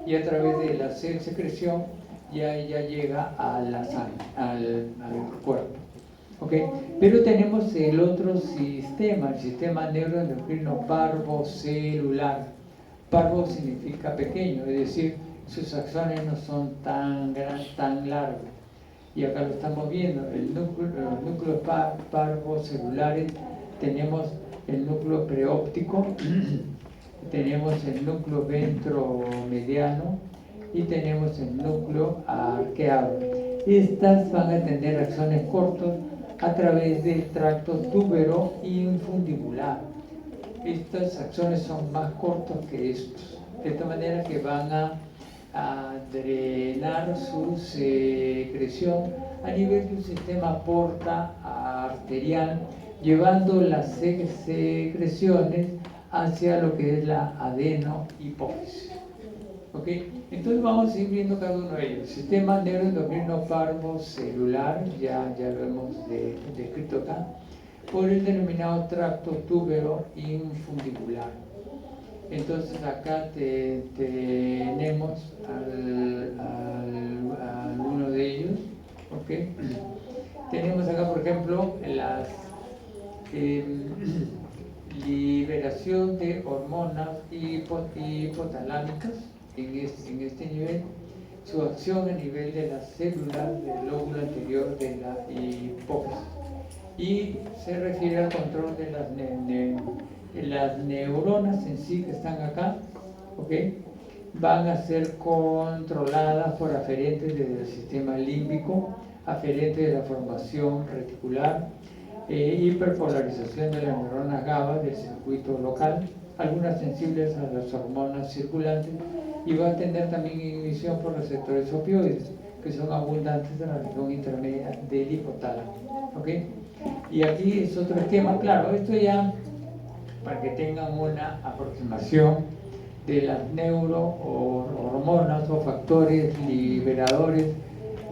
y a través de la secreción ya llega a la sangre, al cuerpo. ¿Okay? Pero tenemos el otro sistema, el sistema neuroendocrino parvocelular. Parvo significa pequeño, es decir, sus axones no son tan largos. Y acá lo estamos viendo, los núcleos parvocelulares. Tenemos el núcleo preóptico, tenemos el núcleo ventromediano y tenemos el núcleo arqueado. Estas van a tener axones cortos a través del tracto túbero infundibular. Estos axones son más cortos que estos, de esta manera que van a drenar su secreción a nivel de un sistema porta arterial, llevando las secreciones hacia lo que es la adenohipófisis. ¿Okay? Entonces vamos a ir viendo cada uno de ellos. Sistema neuroendocrino parvocelular, ya lo hemos descrito acá, por el denominado tracto túbero infundibular. Entonces acá tenemos al uno de ellos, ¿okay? Tenemos acá, por ejemplo, ejemplo, la liberación de hormonas hipotalámicas en este nivel, su acción a nivel de las células del lóbulo anterior de la hipófisis, y se refiere al control de las neuronas en sí que están acá, ¿ok? Van a ser controladas por aferentes del sistema límbico, aferentes de la formación reticular, hiperpolarización de las neuronas GABA del circuito local, algunas sensibles a las hormonas circulantes, y va a tener también inhibición por receptores opioides, que son abundantes en la región intermedia del hipotálamo, ¿ok? Y aquí es otro esquema, claro, esto ya para que tengan una aproximación de las neurohormonas o factores liberadores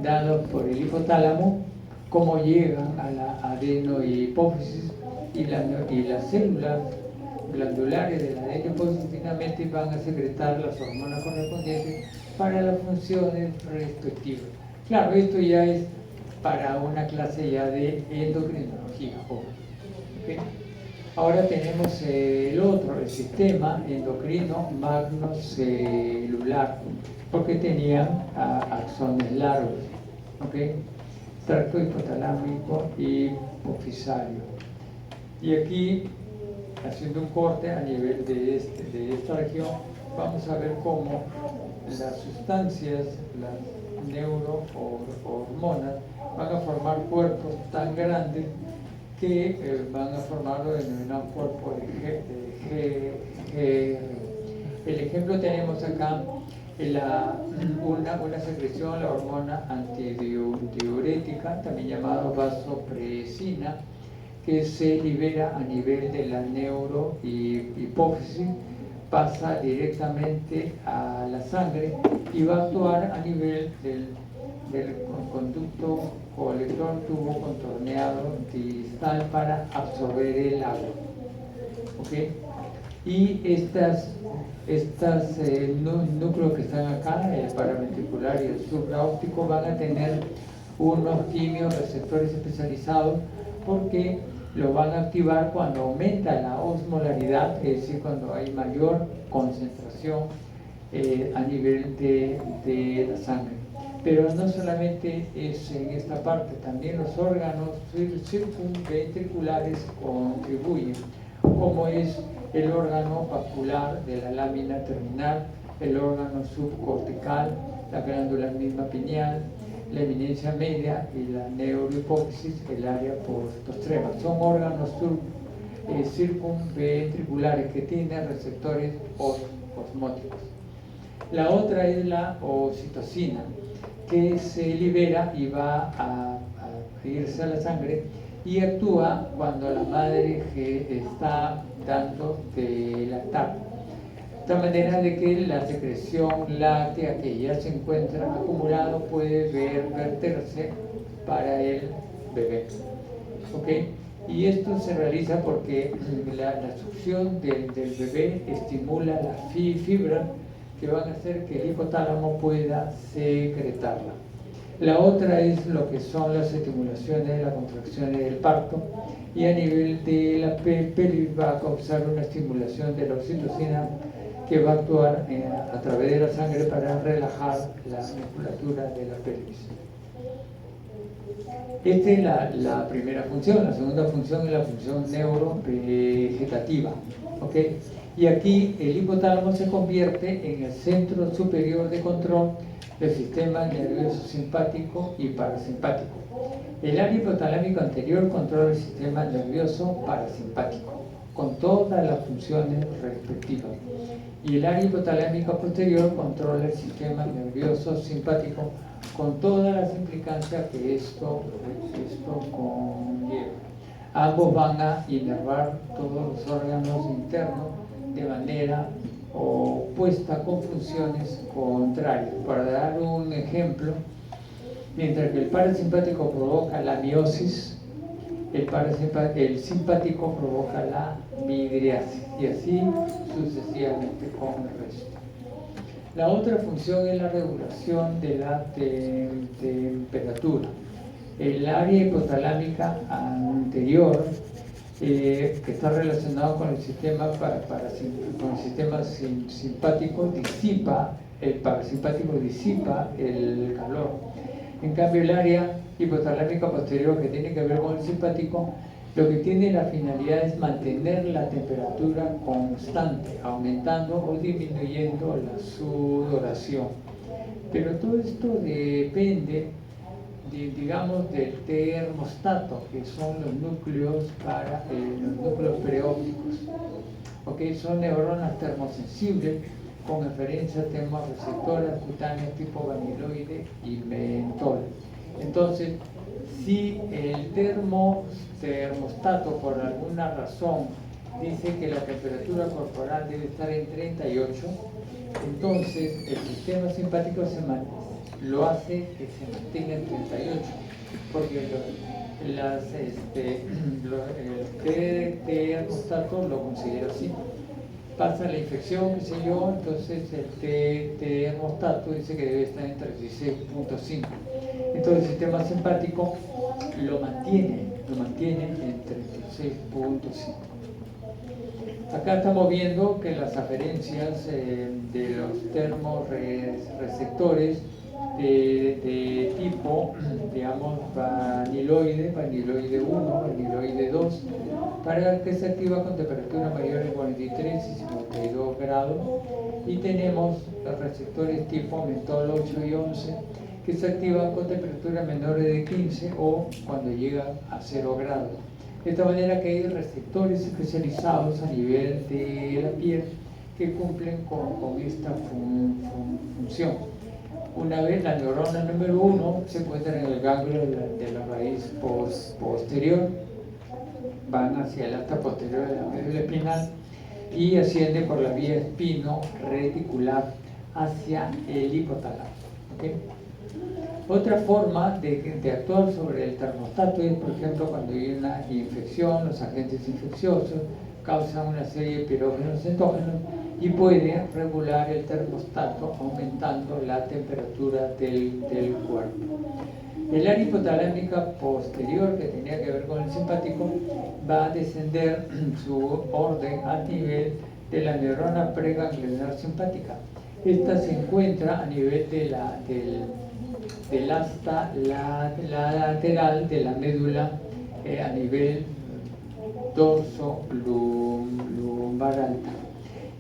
dados por el hipotálamo, cómo llegan a la adenohipófisis, y las células glandulares de la adenohipófisis finalmente van a secretar las hormonas correspondientes para las funciones respectivas. Claro, esto ya es para una clase ya de endocrinología. ¿Okay? Ahora tenemos el otro, el sistema endocrino magnocelular, porque tenían axones largos, ¿ok? Tracto hipotalámico y hipofisario. Y aquí, haciendo un corte a nivel de esta región, vamos a ver cómo las sustancias, las neurohormonas, van a formar cuerpos tan grandes que van a formar lo denominado cuerpo de GR. El ejemplo tenemos acá una secreción, la hormona antidiurética, también llamada vasopresina, que se libera a nivel de la neurohipófisis, pasa directamente a la sangre y va a actuar a nivel del conducto colector tubo contorneado distal para absorber el agua. ¿Okay? Y estas núcleos que están acá, el paraventricular y el supraóptico, van a tener unos quimioreceptores especializados porque lo van a activar cuando aumenta la osmolaridad, es decir, cuando hay mayor concentración a nivel de la sangre. Pero no solamente es en esta parte, también los órganos circunventriculares contribuyen, como es el órgano vascular de la lámina terminal, el órgano subcortical, la glándula misma pineal, la eminencia media y la neurohipófisis, el área postostrema. Son órganos circunventriculares que tienen receptores osmóticos. La otra es la oxitocina, que se libera y va a irse a la sangre y actúa cuando la madre está dando de lactar. De tal manera de que la secreción láctea que ya se encuentra acumulada puede verterse para el bebé. ¿Okay? Y esto se realiza porque la succión del bebé estimula la fibra que van a hacer que el hipotálamo pueda secretarla. La otra es lo que son las estimulaciones, las contracciones del parto, y a nivel de la pelvis va a causar una estimulación de la oxitocina que va a actuar a través de la sangre para relajar la musculatura de la pelvis. Esta es la primera función. La segunda función es la función neurovegetativa. ¿Okay? Y aquí el hipotálamo se convierte en el centro superior de control del sistema nervioso simpático y parasimpático. El área hipotalámica anterior controla el sistema nervioso parasimpático con todas las funciones respectivas, y el área hipotalámica posterior controla el sistema nervioso simpático con todas las implicancias que esto conlleva. Ambos van a inervar todos los órganos internos de manera opuesta con funciones contrarias. Para dar un ejemplo, mientras que el parasimpático provoca la miosis, el simpático provoca la midriasis, y así sucesivamente con el resto. La otra función es la regulación de la temperatura. El área hipotalámica anterior, que está relacionado con el sistema, con el sistema simpático, el parasimpático disipa el calor. En cambio, el área hipotalámica posterior, que tiene que ver con el simpático, lo que tiene la finalidad es mantener la temperatura constante, aumentando o disminuyendo la sudoración. Pero todo esto depende, digamos, del termostato, que son los núcleos preópticos. ¿Okay? Son neuronas termosensibles con referencia a termorreceptoras cutáneas tipo vaniloide y mentol. Entonces, si el termostato por alguna razón dice que la temperatura corporal debe estar en 38, entonces el sistema simpático lo hace que se mantenga en 38, porque el termostato lo considera así. Pasa la infección, qué sé yo, entonces el termostato dice que debe estar en 36.5. Entonces el sistema simpático lo mantiene en 36.5. Acá estamos viendo que las aferencias de los termorreceptores de tipo, digamos, vaniloide 1, vaniloide 2, para que se activa con temperatura mayor de 43 y 52 grados. Y tenemos los receptores tipo mentol 8 y 11, que se activan con temperaturas menores de 15 o cuando llegan a 0 grados. De esta manera que hay receptores especializados a nivel de la piel que cumplen con esta función. Una vez la neurona número 1 se encuentra en el ganglio de la raíz posterior, van hacia el asta posterior de la médula espinal y asciende por la vía espino-reticular hacia el hipotálamo. ¿Okay? Otra forma de actuar sobre el termostato es, por ejemplo, cuando hay una infección, los agentes infecciosos causan una serie de pirógenos entógenos y puede regular el termostato aumentando la temperatura del cuerpo. El área hipotalámica posterior, que tenía que ver con el simpático, va a descender su orden a nivel de la neurona preganglionar simpática. Esta se encuentra a nivel del asta lateral de la médula a nivel dorso lumbar alta.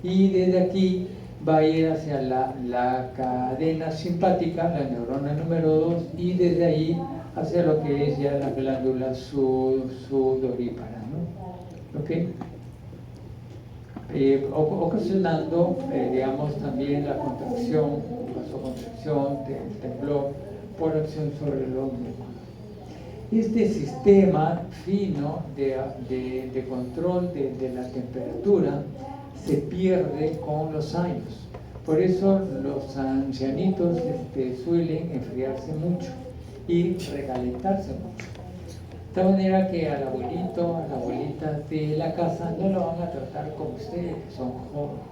Y desde aquí va a ir hacia la cadena simpática, la neurona número 2, y desde ahí hacia lo que es ya la glándula sudorípara, ¿no? ¿Okay? Ocasionando, digamos, también la contracción, vasoconstricción, temblor, por acción sobre los músculos. Este sistema fino de control de la temperatura se pierde con los años. Por eso los ancianitos suelen enfriarse mucho y recalentarse mucho. De tal manera que al abuelito, a la abuelita de la casa no lo van a tratar como ustedes, que son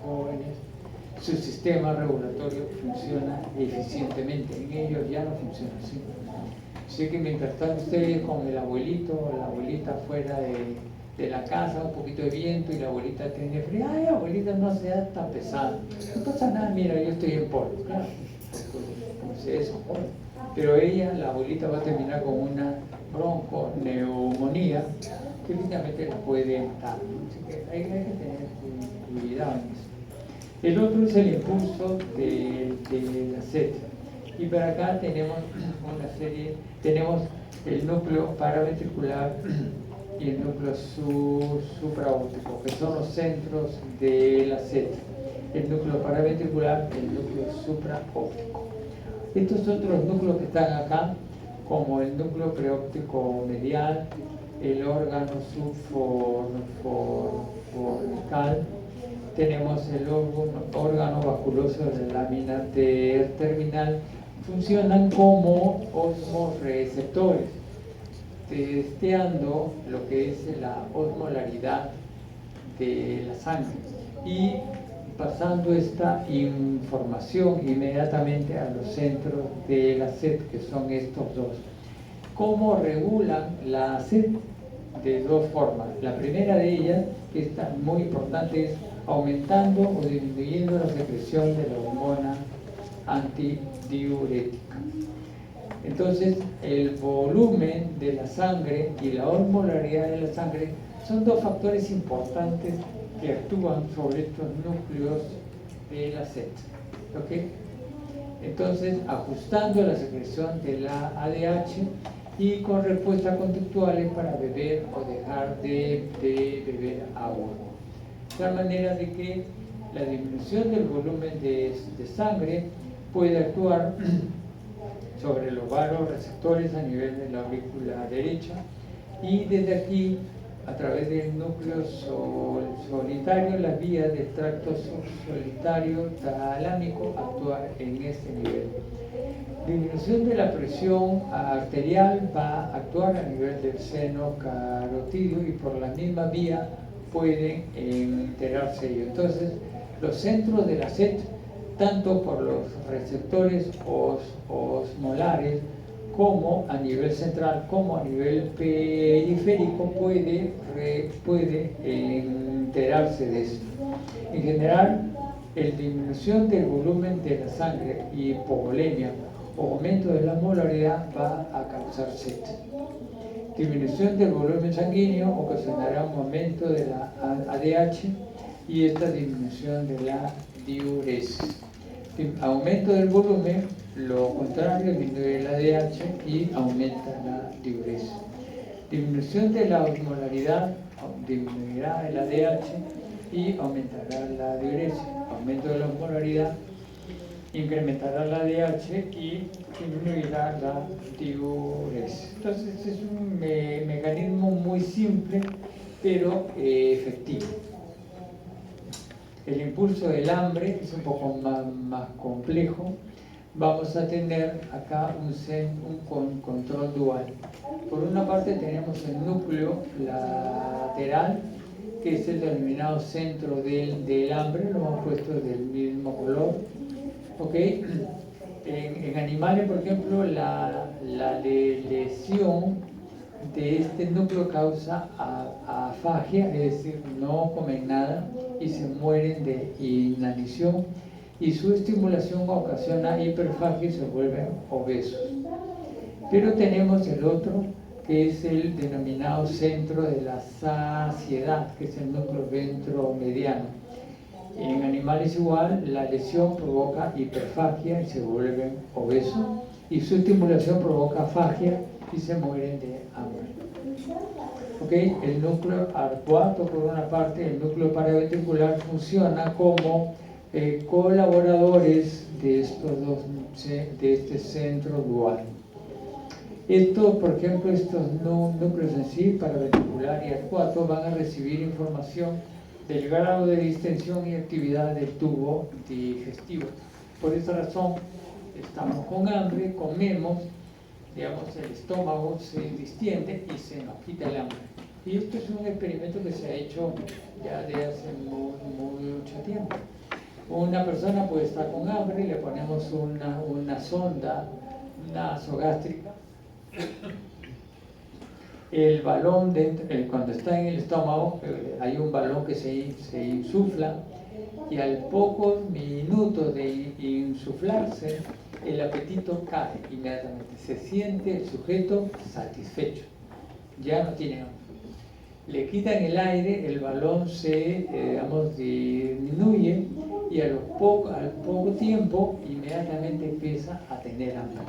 jóvenes. Su sistema regulatorio funciona eficientemente, en ellos ya no funciona así. Así que mientras están ustedes con el abuelito o la abuelita fuera de la casa, un poquito de viento y la abuelita tiene frío, ay abuelita, no sea tan pesada, no pasa nada, mira, yo estoy en polvo, claro, como ustedes son jóvenes. Pero ella, la abuelita, va a terminar con una bronconeumonía que finalmente la puede matar. Así que hay que tener cuidado en eso. El otro es el impulso de la sed. Y para acá tenemos una serie, tenemos el núcleo paraventricular y el núcleo supraóptico, que son los centros de la sed. El núcleo paraventricular y el núcleo supraóptico. Estos otros núcleos que están acá, como el núcleo preóptico medial, el órgano subfornical, tenemos el órgano vasculoso de la lámina terminal, funcionan como osmoreceptores, testeando lo que es la osmolaridad de la sangre y pasando esta información inmediatamente a los centros de la sed, que son estos dos. cómo regulan la sed de dos formas. La primera de ellas, que es muy importante, es aumentando o disminuyendo la secreción de la hormona antidiurética. Entonces, el volumen de la sangre y la osmolaridad de la sangre son dos factores importantes que actúan sobre estos núcleos de la sed. ¿Okay? Entonces, ajustando la secreción de la ADH y con respuestas conductuales para beber o dejar de beber agua. De tal manera de que la disminución del volumen de sangre puede actuar sobre los vasoreceptores a nivel de la aurícula derecha y desde aquí, a través del núcleo solitario, las vías del tracto solitario talámico actuar en este nivel. Disminución de la presión arterial va a actuar a nivel del seno carotídeo y por la misma vía pueden enterarse ellos. Entonces, los centros de la sed, tanto por los receptores osmolares como a nivel central como a nivel periférico, puede enterarse de esto. En general, la disminución del volumen de la sangre y hipovolemia o aumento de la molaridad va a causar sed. Disminución del volumen sanguíneo ocasionará un aumento de la ADH y esta disminución de la diuresis. Aumento del volumen, lo contrario, disminuye la ADH y aumenta la diuresis. Disminución de la osmolaridad disminuirá el ADH y aumentará la diuresis. Aumento de la osmolaridad incrementará la ADH y disminuirá la diuresis. Entonces es un mecanismo muy simple pero efectivo. El impulso del hambre es un poco más complejo. Vamos a tener acá un control dual. Por una parte tenemos el núcleo lateral, que es el denominado centro del hambre, lo hemos puesto del mismo color. ¿Okay? En animales, por ejemplo, la lesión de este núcleo causa afagia, es decir, no comen nada y se mueren de inanición, y su estimulación ocasiona hiperfagia y se vuelven obesos. Pero tenemos el otro, que es el denominado centro de la saciedad, que es el núcleo ventromediano. En animales igual, la lesión provoca hiperfagia y se vuelven obesos, y su estimulación provoca afagia y se mueren de hambre. ¿Okay? El núcleo arcuato, por una parte, el núcleo paraventricular funciona como colaboradores de estos dos, de este centro dual. Estos, por ejemplo, estos núcleos en sí, paraventricular y arcuato, van a recibir información del grado de distensión y actividad del tubo digestivo. Por esa razón, estamos con hambre, comemos, digamos, el estómago se distiende y se nos quita el hambre. Y esto es un experimento que se ha hecho ya de hace mucho tiempo. Una persona puede estar con hambre y le ponemos una sonda nasogástrica. El balón, cuando está en el estómago, hay un balón que se insufla, y al pocos minutos de insuflarse, el apetito cae inmediatamente. Se siente el sujeto satisfecho, ya no tiene hambre. Le quitan el aire, el balón se disminuye y al poco tiempo inmediatamente empieza a tener hambre.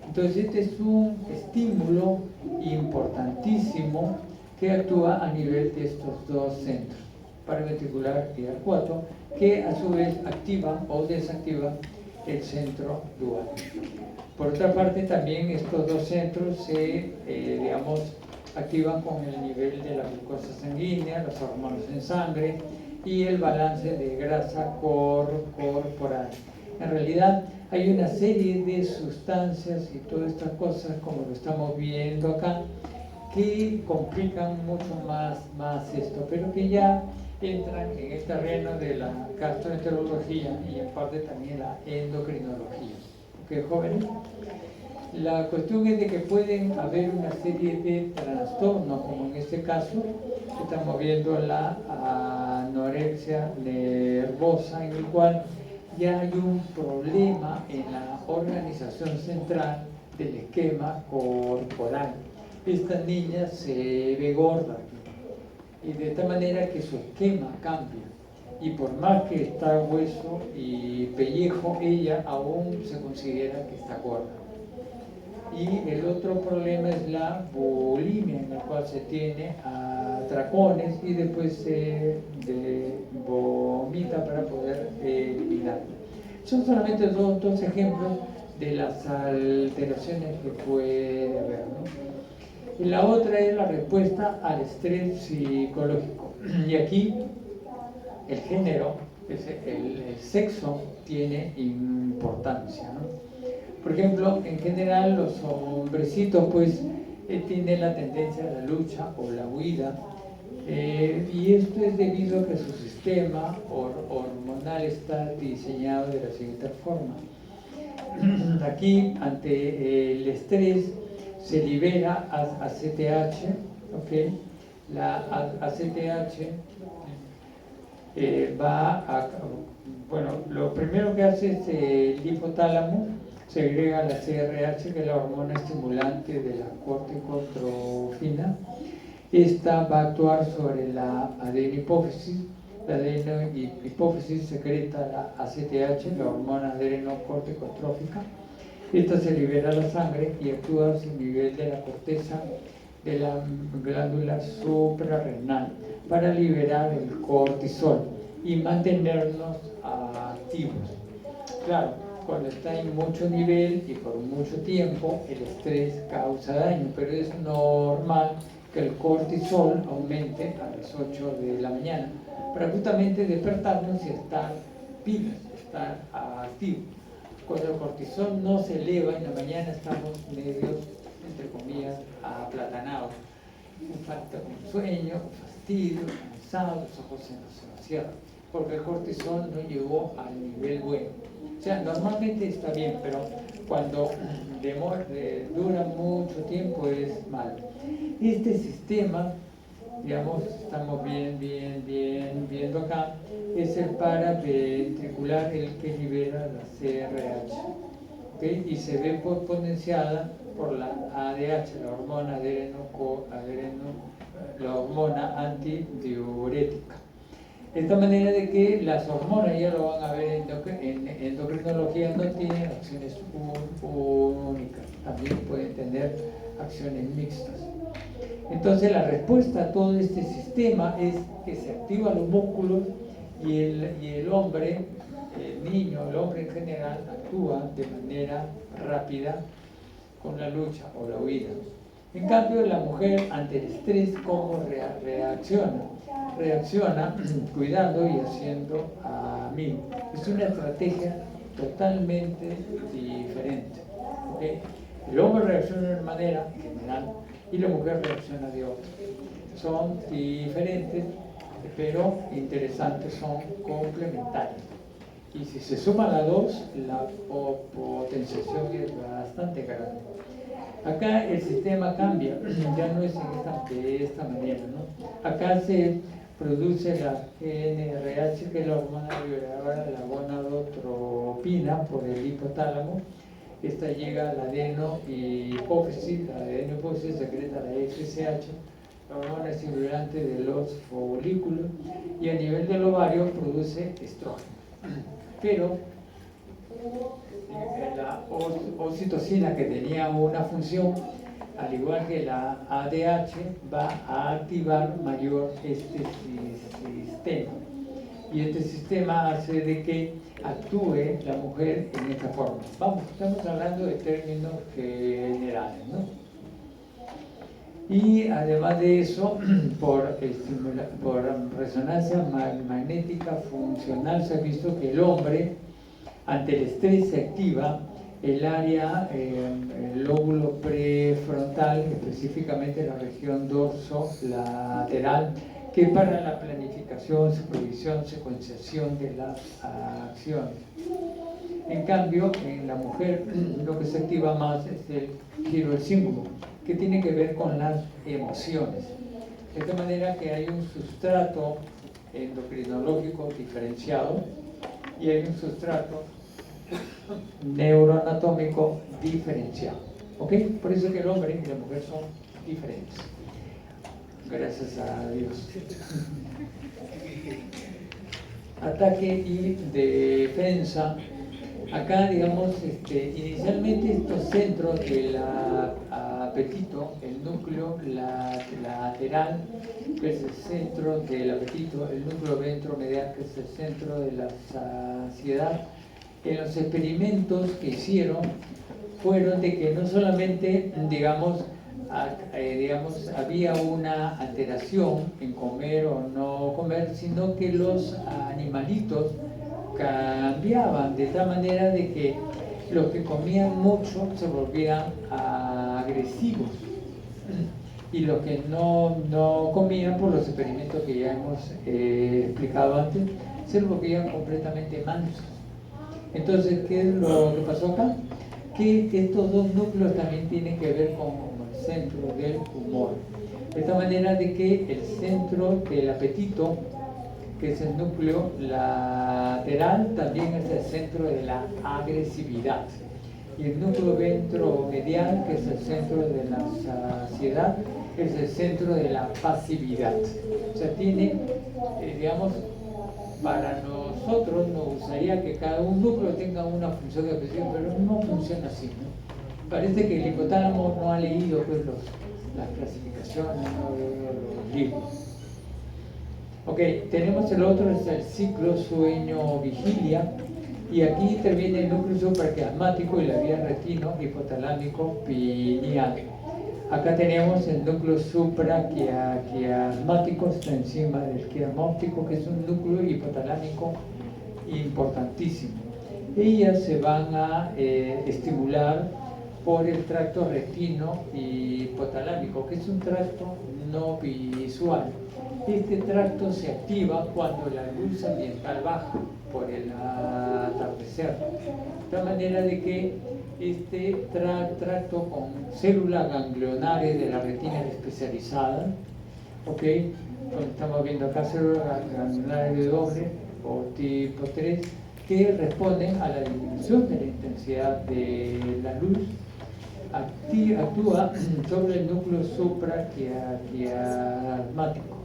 Entonces este es un estímulo importantísimo que actúa a nivel de estos dos centros, paraventricular y arcuato, que a su vez activan o desactivan el centro dual. Por otra parte, también estos dos centros se activan con el nivel de la glucosa sanguínea, los hormonas en sangre y el balance de grasa corporal. En realidad hay una serie de sustancias y todas estas cosas, como lo estamos viendo acá, que complican mucho más esto, pero que ya entran en el terreno de la gastroenterología y en parte también la endocrinología. ¿Ok, jóvenes? La cuestión es de que pueden haber una serie de trastornos, como en este caso, estamos viendo la anorexia nervosa, en el cual ya hay un problema en la organización central del esquema corporal. Esta niña se ve gorda y de esta manera que su esquema cambia. Y por más que está hueso y pellejo, ella aún se considera que está gorda. Y el otro problema es la bulimia, en el cual se tiene atracones y después se vomita para poder eliminarlo. Son solamente dos ejemplos de las alteraciones que puede haber, ¿no? Y la otra es la respuesta al estrés psicológico. Y aquí el género, el sexo, tiene importancia, ¿no? Por ejemplo, en general los hombrecitos pues tienen la tendencia a la lucha o la huida, y esto es debido a que su sistema hormonal está diseñado de la siguiente forma. Aquí, ante el estrés, se libera ACTH, ¿ok? La ACTH bueno, lo primero que hace es el hipotálamo, segrega la CRH, que es la hormona estimulante de la corticotrofina. Esta va a actuar sobre la adenohipófisis. La adenohipófisis secreta la ACTH, la hormona adrenocorticotrófica. Esta se libera a la sangre y actúa a nivel de la corteza de la glándula suprarrenal para liberar el cortisol y mantenernos activos. Claro, cuando está en mucho nivel y por mucho tiempo, el estrés causa daño, pero es normal que el cortisol aumente a las 8 de la mañana para justamente despertarnos y estar pilas, estar activos. Cuando el cortisol no se eleva en la mañana, estamos medios, entre comillas, aplatanados. Falta un sueño, un fastidio, cansado, los ojos se nos cierran, porque el cortisol no llegó al nivel bueno. O sea, normalmente está bien, pero cuando dura mucho tiempo es malo. Este sistema, digamos, estamos viendo acá, es el paraventricular, el que libera la CRH, ¿okay? Y se ve potenciada por la ADH, la hormona la hormona antidiurética. De esta manera de que las hormonas, ya lo van a ver en endocrinología, no tienen acciones únicas, también pueden tener acciones mixtas. Entonces la respuesta a todo este sistema es que se activan los músculos y el hombre, el niño, el hombre en general, actúa de manera rápida con la lucha o la huida. En cambio, la mujer ante el estrés, ¿cómo reacciona? Reacciona cuidando y haciendo amigo. Es una estrategia totalmente diferente, ¿okay? El hombre reacciona de una manera general y la mujer reacciona de otra. Son diferentes, pero interesantes, son complementarios. Y si se suman las dos, la potenciación es bastante grande. Acá el sistema cambia, ya no es de esta manera, ¿no? Acá se produce la NRH, que es la hormona liberadora de la gonadotropina por el hipotálamo. Esta llega a la adenohipófisis, la adenohipófisis secreta la FSH, la hormona estimulante de los folículos, y a nivel del ovario produce estrógeno. Pero la oxitocina, que tenía una función, al igual que la ADH, va a activar mayor este sistema. Y este sistema hace de que actúe la mujer en esta forma. Vamos, estamos hablando de términos generales, ¿no? Y además de eso, por resonancia magnética funcional, se ha visto que el hombre, ante el estrés, se activa el área, el lóbulo prefrontal, específicamente la región dorsolateral, que para la planificación, supervisión, secuenciación de las acciones. En cambio, en la mujer lo que se activa más es el giro del símbolo, que tiene que ver con las emociones. De tal manera que hay un sustrato endocrinológico diferenciado y hay un sustrato neuroanatómico diferenciado. ¿Ok? Por eso que el hombre y la mujer son diferentes. Gracias a Dios. Ataque y defensa. Acá, digamos, inicialmente estos centros del apetito, el núcleo lateral, que es el centro del apetito, el núcleo ventromedial, que es el centro de la saciedad, en los experimentos que hicieron fueron de que no solamente, digamos, había una alteración en comer o no comer, sino que los animalitos cambiaban de tal manera de que los que comían mucho se volvían agresivos y los que no comían, por los experimentos que ya hemos explicado antes, se volvían completamente mansos. Entonces, ¿qué es lo que pasó acá? Que estos dos núcleos también tienen que ver con el centro del humor. De esta manera de que el centro del apetito, que es el núcleo lateral, también es el centro de la agresividad. Y el núcleo ventromedial, que es el centro de la saciedad, es el centro de la pasividad. O sea, tiene, digamos, para nosotros nos gustaría que cada un núcleo tenga una función específica, pero no funciona así, ¿no? Parece que el hipotálamo no ha leído pues, las clasificaciones, los libros. Ok, tenemos el otro, es el ciclo sueño-vigilia, y aquí interviene el núcleo supraquiasmático y la vía retino hipotalámico pineal. Acá tenemos el núcleo supraquiasmático, está encima del quiasma óptico, que es un núcleo hipotalámico importantísimo. Ellas se van a estimular por el tracto retino hipotalámico, que es un tracto no visual. Este tracto se activa cuando la luz ambiental baja por el atardecer, de tal manera de que este tracto con células ganglionares de la retina especializada, ¿ok? Estamos viendo acá células ganglionares de doble o tipo 3 que responden a la disminución de la intensidad de la luz, actúa sobre el núcleo supraquiasmático.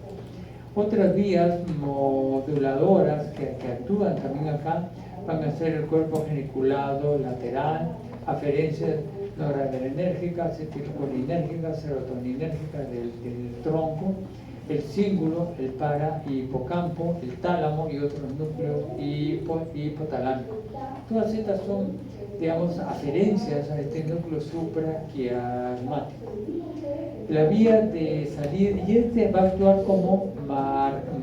Otras vías moduladoras que actúan también acá van a ser el cuerpo geniculado lateral, aferencias noradrenérgicas, acetilcolinérgicas, serotoninérgicas del tronco, el cíngulo, el parahipocampo, el tálamo y otros núcleos hipotalámicos. Todas estas son, digamos, aferencias a este núcleo supraquiasmático. La vía de salida, y este va a actuar como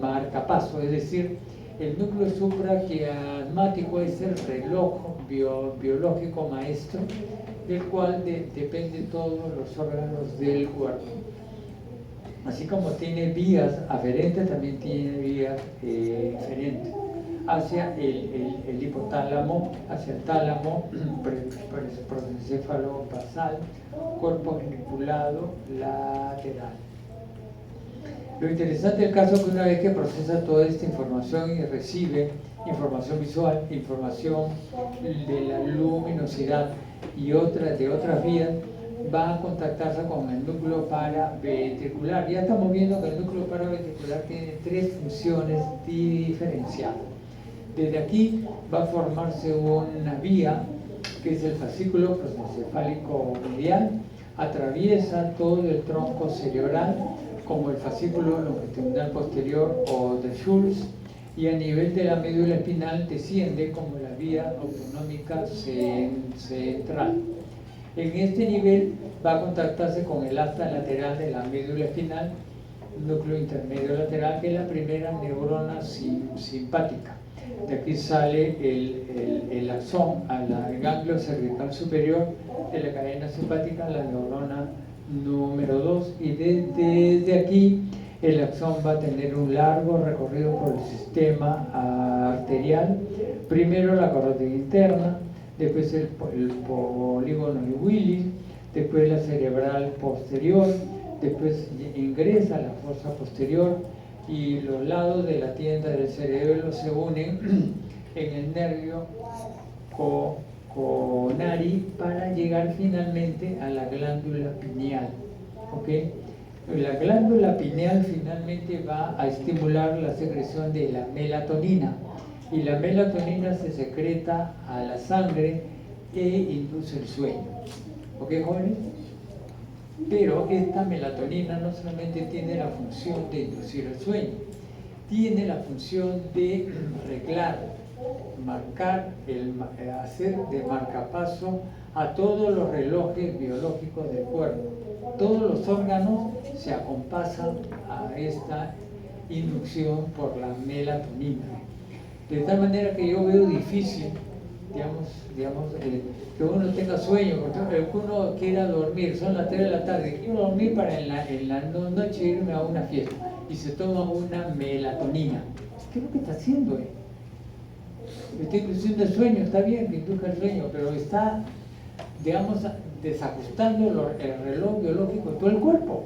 marcapaso, es decir, el núcleo supraquiasmático es el reloj biológico maestro del cual dependen todos los órganos del cuerpo. Así como tiene vías aferentes, también tiene vías eferentes hacia el hipotálamo, hacia el tálamo, prosencéfalo basal, cuerpo geniculado lateral. Lo interesante del caso es que una vez que procesa toda esta información y recibe información visual, información de la luminosidad y de otras vías, va a contactarse con el núcleo paraventricular. Ya estamos viendo que el núcleo paraventricular tiene tres funciones diferenciadas. Desde aquí va a formarse una vía que es el fascículo prosencefálico medial, atraviesa todo el tronco cerebral como el fascículo longitudinal posterior o de Schultz, y a nivel de la médula espinal desciende como la vía autonómica central. En este nivel va a contactarse con el asta lateral de la médula espinal, núcleo intermedio lateral, que es la primera neurona simpática. De aquí sale el axón al ganglio cervical superior de la cadena simpática, la neurona número 2, y desde aquí El axón va a tener un largo recorrido por el sistema arterial. Primero la carótida interna, después el polígono de Willis, después la cerebral posterior, después ingresa la fosa posterior y los lados de la tienda del cerebro se unen en el nervio coronari para llegar finalmente a la glándula pineal. ¿Okay? La glándula pineal finalmente va a estimular la secreción de la melatonina y la melatonina se secreta a la sangre e induce el sueño. ¿Ok, jóvenes? Pero esta melatonina no solamente tiene la función de inducir el sueño, tiene la función de reglar, marcar, hacer de marcapaso a todos los relojes biológicos del cuerpo. Todos los órganos se acompasan a esta inducción por la melatonina. De tal manera que yo veo difícil, que uno tenga sueño, porque uno quiera dormir, son las 3 de la tarde, quiero dormir para en la noche irme a una fiesta, y se toma una melatonina. ¿Qué es lo que está haciendo? Está induciendo el sueño, está bien que induzca el sueño, pero está, desajustando el reloj biológico de todo el cuerpo.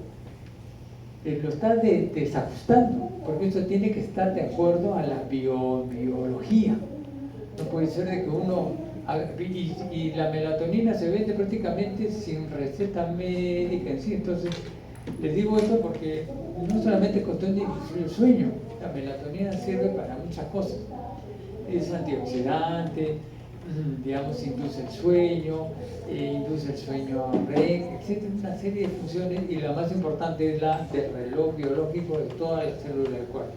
Lo está desajustando, porque eso tiene que estar de acuerdo a la biología. No puede ser de que uno... Y la melatonina se vende prácticamente sin receta médica en sí. Entonces, les digo esto porque no solamente es cuestión de inducir el sueño. La melatonina sirve para muchas cosas. Es antioxidante, induce el sueño REM, etc. Una serie de funciones, y la más importante es la del reloj biológico de todas las células del cuerpo.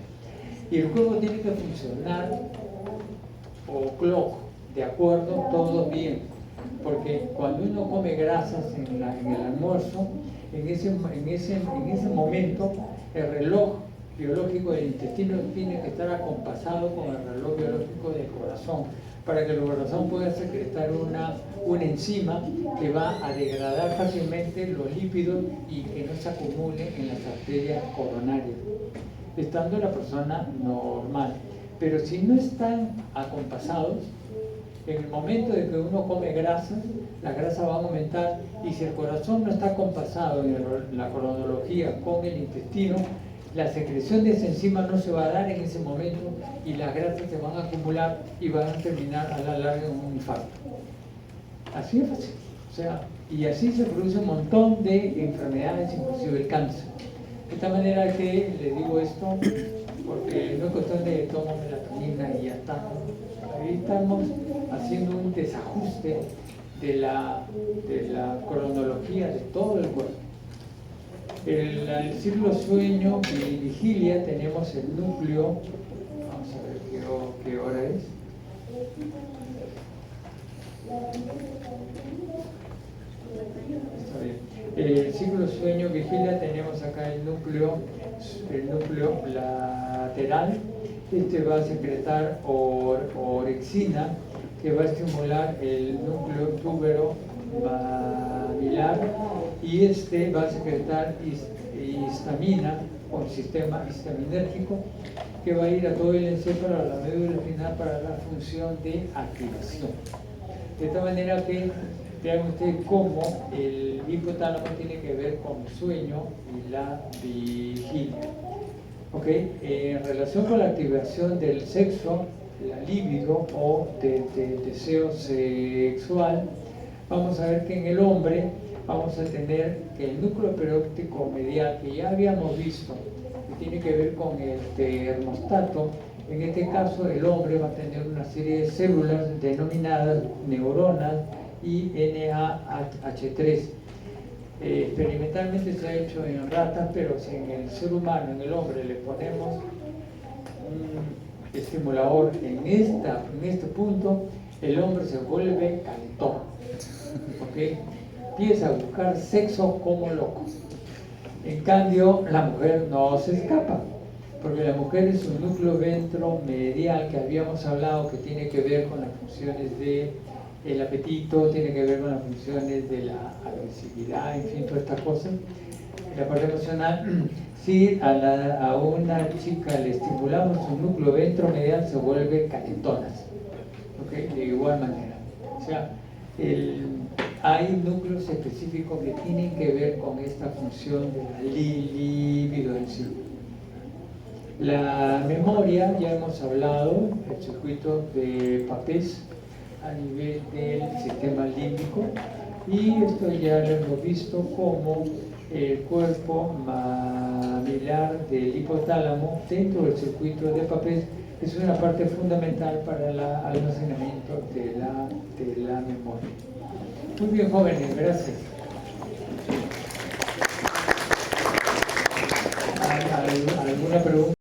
Y el cuerpo tiene que funcionar o clock, de acuerdo, todo bien, porque cuando uno come grasas en el almuerzo, en ese momento el reloj biológico del intestino tiene que estar acompasado con el reloj biológico del corazón, para que el corazón pueda secretar una enzima que va a degradar fácilmente los lípidos y que no se acumule en las arterias coronarias, estando la persona normal. Pero si no están acompasados, en el momento de que uno come grasa, la grasa va a aumentar, y si el corazón no está acompasado en la cronología con el intestino, la secreción de esa enzima no se va a dar en ese momento y las grasas se van a acumular y van a terminar a la larga en un infarto. Así es fácil. O sea, y así se produce un montón de enfermedades, inclusive el cáncer. De esta manera que les digo esto, porque no es cuestión de tomo melatonina y ya está. Ahí estamos haciendo un desajuste de la cronología de todo el cuerpo. En el ciclo sueño y vigilia tenemos el núcleo. Vamos a ver qué hora es. Está bien. El ciclo sueño vigilia tenemos acá el núcleo lateral. Este va a secretar orexina, que va a estimular el núcleo túbero mamilar, y este va a secretar histamina o sistema histaminérgico, que va a ir a todo el encéfalo, a la médula espinal, para la función de activación. De esta manera que vean ustedes cómo el hipotálamo tiene que ver con el sueño y la vigilia. ¿Okay? En relación con la activación del sexo, la libido o deseo sexual, vamos a ver que en el hombre vamos a tener que el núcleo perióptico medial, que ya habíamos visto, que tiene que ver con el termostato. En este caso, el hombre va a tener una serie de células denominadas neuronas y NAH3. Experimentalmente se ha hecho en ratas, pero si en el ser humano, en el hombre, le ponemos un estimulador en este punto, el hombre se vuelve calentón. ¿Okay? Empieza a buscar sexo como loco. En cambio, la mujer no se escapa, porque la mujer es un núcleo ventromedial que habíamos hablado, que tiene que ver con las funciones del apetito, tiene que ver con las funciones de la agresividad, en fin, todas estas cosas. la parte emocional, si a una chica le estimulamos un núcleo ventromedial, se vuelve calentonas, ¿okay? De igual manera. O sea, hay núcleos específicos que tienen que ver con esta función de la libido en sí. La memoria, ya hemos hablado, el circuito de Papez a nivel del sistema límbico, y esto ya lo hemos visto como el cuerpo mamilar del hipotálamo dentro del circuito de Papez es una parte fundamental para el almacenamiento de la memoria. Muy bien, jóvenes, gracias. ¿Alguna pregunta?